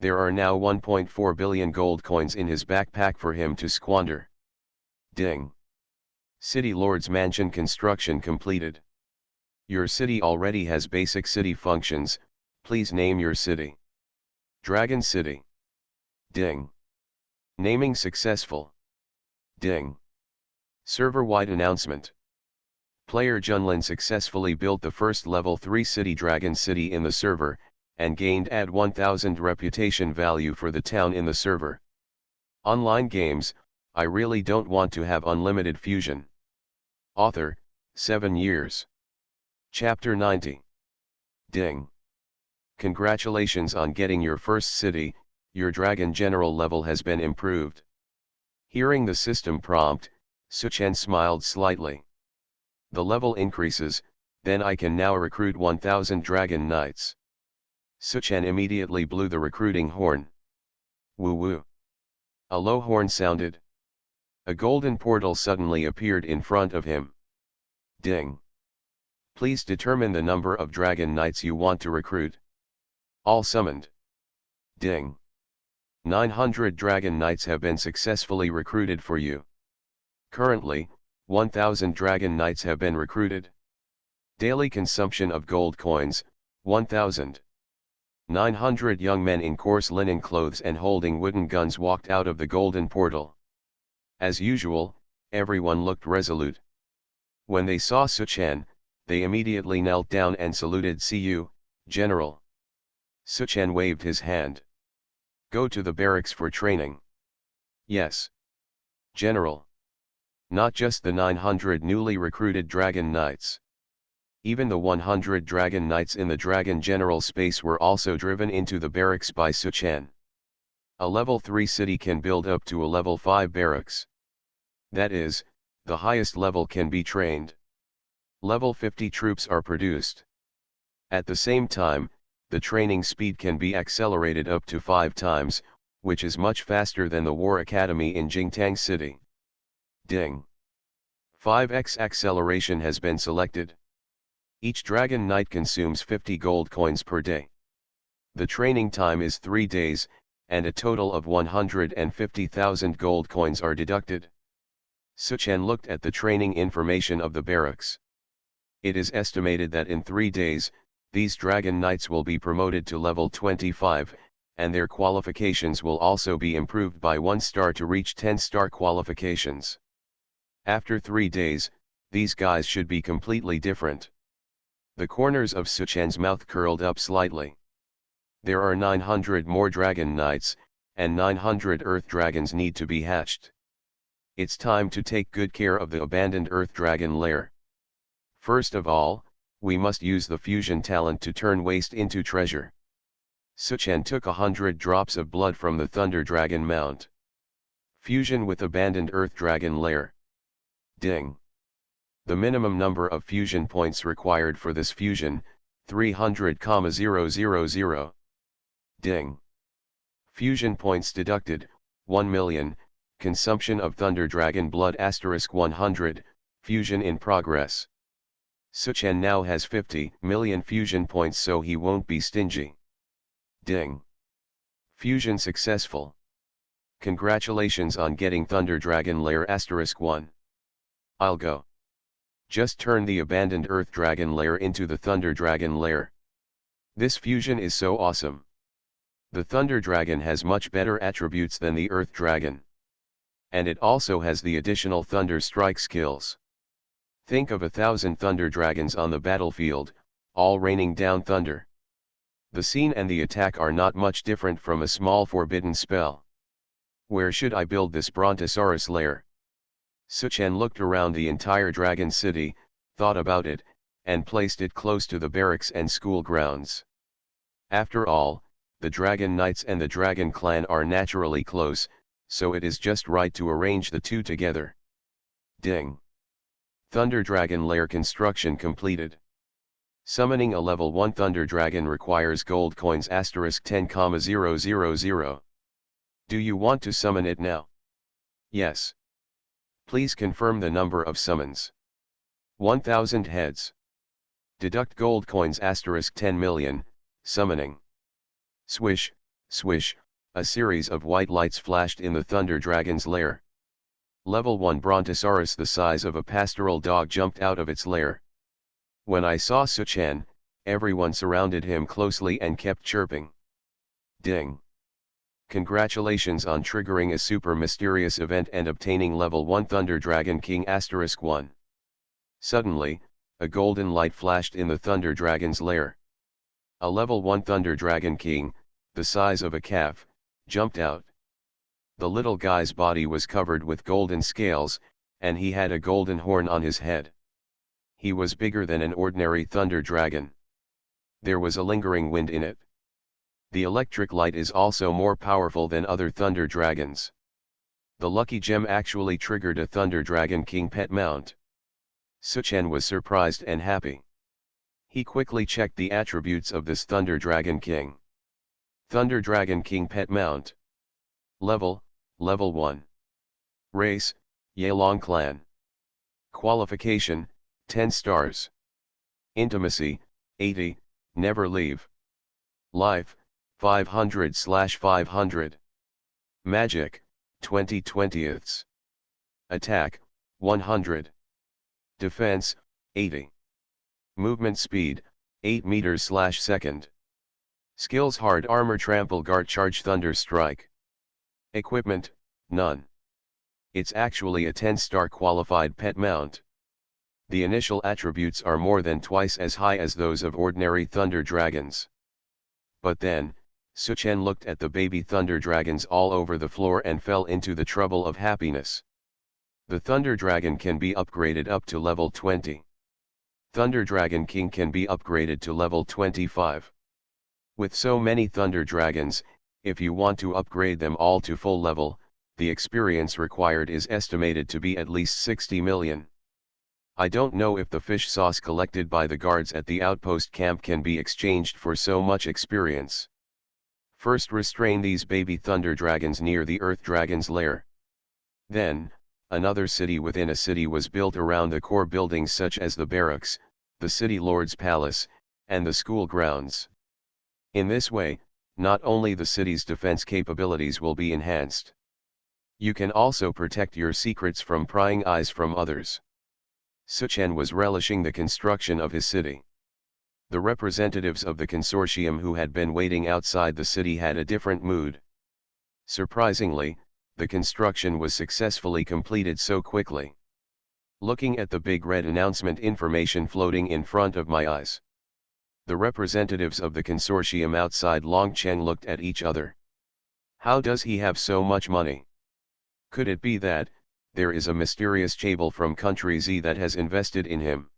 There are now 1.4 billion gold coins in his backpack for him to squander. Ding. City Lord's Mansion construction completed. Your city already has basic city functions, please name your city. Dragon City. Ding. Naming successful. Ding. Server-wide announcement. Player Junlin successfully built the first level 3 city Dragon City in the server, and gained add 1000 reputation value for the town in the server. Online games, I really don't want to have unlimited fusion. Author, 7 years. Chapter 90. Ding. Congratulations on getting your first city, Your dragon general level has been improved. Hearing the system prompt, Suchen smiled slightly. The level increases, then I can now recruit 1000 dragon knights. Suchen immediately blew the recruiting horn. Woo woo. A low horn sounded. A golden portal suddenly appeared in front of him. Ding. Please determine the number of dragon knights you want to recruit. All summoned. Ding. 900 dragon knights have been successfully recruited for you. Currently, 1000 dragon knights have been recruited. Daily consumption of gold coins, 1000. 900 young men in coarse linen clothes and holding wooden guns walked out of the golden portal. As usual, everyone looked resolute. When they saw Suchen, they immediately knelt down and saluted. "See you, General." Suchen waved his hand. "Go to the barracks for training." "Yes, General." Not just the 900 newly recruited Dragon Knights. Even the 100 Dragon Knights in the Dragon General space were also driven into the barracks by Suchen. A level 3 city can build up to a level 5 barracks. That is, the highest level can be trained. Level 50 troops are produced. At the same time, the training speed can be accelerated up to 5 times, which is much faster than the War Academy in Jingtang City. Ding. 5x acceleration has been selected. Each Dragon Knight consumes 50 gold coins per day. The training time is 3 days, and a total of 150,000 gold coins are deducted. Suchen looked at the training information of the barracks. It is estimated that in 3 days, these Dragon Knights will be promoted to level 25, and their qualifications will also be improved by 1 star to reach 10-star qualifications. After 3 days, these guys should be completely different. The corners of Suchen's mouth curled up slightly. There are 900 more Dragon Knights, and 900 Earth Dragons need to be hatched. It's time to take good care of the abandoned Earth Dragon lair. First of all, we must use the fusion talent to turn waste into treasure. Suchen took 100 drops of blood from the Thunder Dragon mount. Fusion with abandoned Earth Dragon lair. Ding. The minimum number of fusion points required for this fusion, 300,000. Ding. Fusion points deducted, 1 million, consumption of Thunder Dragon blood *100, fusion in progress. Suchen now has 50 million fusion points, so he won't be stingy. Ding. Fusion successful. Congratulations on getting Thunder Dragon lair *1. I'll go. Just turn the abandoned Earth Dragon lair into the Thunder Dragon lair. This fusion is so awesome. The Thunder Dragon has much better attributes than the Earth Dragon. And it also has the additional Thunder Strike skills. Think of 1,000 Thunder Dragons on the battlefield, all raining down thunder. The scene and the attack are not much different from a small forbidden spell. Where should I build this Brontosaurus lair? Suchen looked around the entire Dragon City, thought about it, and placed it close to the barracks and school grounds. After all, the Dragon Knights and the Dragon Clan are naturally close, so it is just right to arrange the two together. Ding. Thunder Dragon lair construction completed. Summoning a level 1 Thunder Dragon requires gold coins *10,000. Do you want to summon it now? Yes. Please confirm the number of summons. 1000 heads. Deduct gold coins *10 million, summoning. Swish, swish, a series of white lights flashed in the Thunder Dragon's lair. Level 1 Brontosaurus the size of a pastoral dog jumped out of its lair. When I saw Suchen, everyone surrounded him closely and kept chirping. Ding. Congratulations on triggering a super mysterious event and obtaining level 1 Thunder Dragon King *1. Suddenly, a golden light flashed in the Thunder Dragon's lair. A level 1 Thunder Dragon King, the size of a calf, jumped out. The little guy's body was covered with golden scales, and he had a golden horn on his head. He was bigger than an ordinary Thunder Dragon. There was a lingering wind in it. The electric light is also more powerful than other Thunder Dragons. The lucky gem actually triggered a Thunder Dragon King pet mount. Suchen was surprised and happy. He quickly checked the attributes of this Thunder Dragon King. Thunder Dragon King pet mount. Level 1. Race, Yelong Clan. Qualification, 10 stars. Intimacy, 80, never leave. Life, 500/500. Magic, 20/20. Attack, 100. Defense, 80. Movement speed, 8 meters/second. Skills: hard armor, trample, guard, charge, thunder strike. Equipment, none. It's actually a 10-star qualified pet mount. The initial attributes are more than twice as high as those of ordinary Thunder Dragons. But then, Suchen looked at the baby Thunder Dragons all over the floor and fell into the trouble of happiness. The Thunder Dragon can be upgraded up to level 20. Thunder Dragon King can be upgraded to level 25. With so many Thunder Dragons, if you want to upgrade them all to full level, the experience required is estimated to be at least 60 million. I don't know if the fish sauce collected by the guards at the outpost camp can be exchanged for so much experience. First, restrain these baby Thunder Dragons near the Earth Dragon's lair. Then, another city within a city was built around the core buildings such as the barracks, the city lord's palace, and the school grounds. In this way, not only the city's defense capabilities will be enhanced. You can also protect your secrets from prying eyes from others. Suchen was relishing the construction of his city. The representatives of the consortium who had been waiting outside the city had a different mood. Surprisingly, the construction was successfully completed so quickly. Looking at the big red announcement information floating in front of my eyes, the representatives of the consortium outside Longcheng looked at each other. How does he have so much money? Could it be that there is a mysterious chaebol from country Z that has invested in him?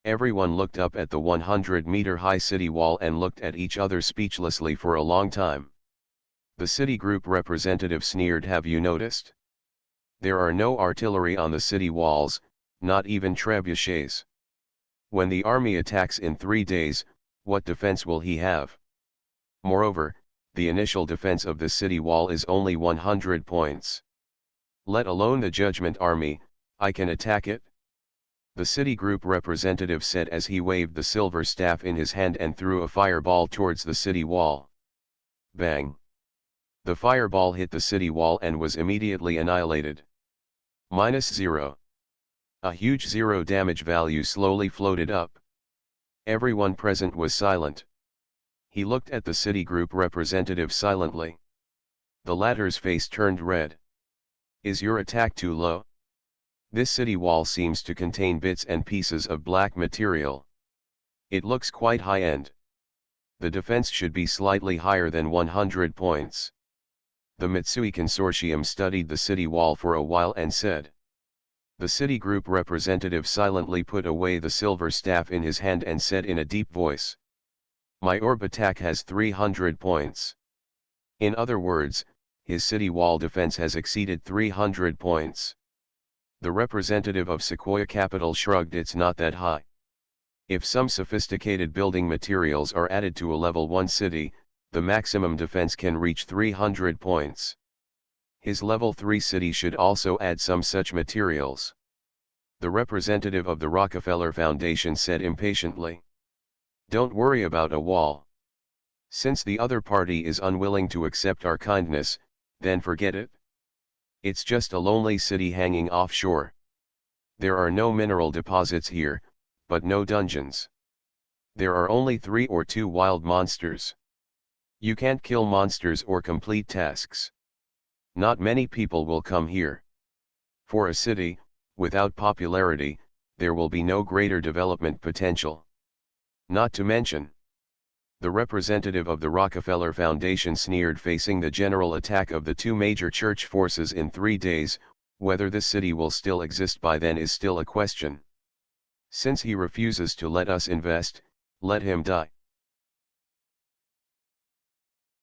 Everyone looked up at the 100-meter-high city wall and looked at each other speechlessly for a long time. The city group representative sneered. Have you noticed? There are no artillery on the city walls, not even trebuchets. When the army attacks in 3 days, what defense will he have? Moreover, the initial defense of the city wall is only 100 points. Let alone the Judgment Army, I can attack it? The city group representative said as he waved the silver staff in his hand and threw a fireball towards the city wall. Bang! The fireball hit the city wall and was immediately annihilated. -0. A huge 0 damage value slowly floated up. Everyone present was silent. He looked at the city group representative silently. The latter's face turned red. Is your attack too low? This city wall seems to contain bits and pieces of black material. It looks quite high-end. The defense should be slightly higher than 100 points. The Mitsui Consortium studied the city wall for a while and said. The city group representative silently put away the silver staff in his hand and said in a deep voice. My orb attack has 300 points. In other words, his city wall defense has exceeded 300 points. The representative of Sequoia Capital shrugged. It's not that high. If some sophisticated building materials are added to a level 1 city, the maximum defense can reach 300 points. His level 3 city should also add some such materials. The representative of the Rockefeller Foundation said impatiently. Don't worry about a wall. Since the other party is unwilling to accept our kindness, then forget it. It's just a lonely city hanging offshore. There are no mineral deposits here, but no dungeons. There are only 3 or 2 wild monsters. You can't kill monsters or complete tasks. Not many people will come here. For a city, without popularity, there will be no greater development potential. Not to mention. The representative of the Rockefeller Foundation sneered, facing the general attack of the 2 major church forces in 3 days, whether this city will still exist by then is still a question. Since he refuses to let us invest, let him die.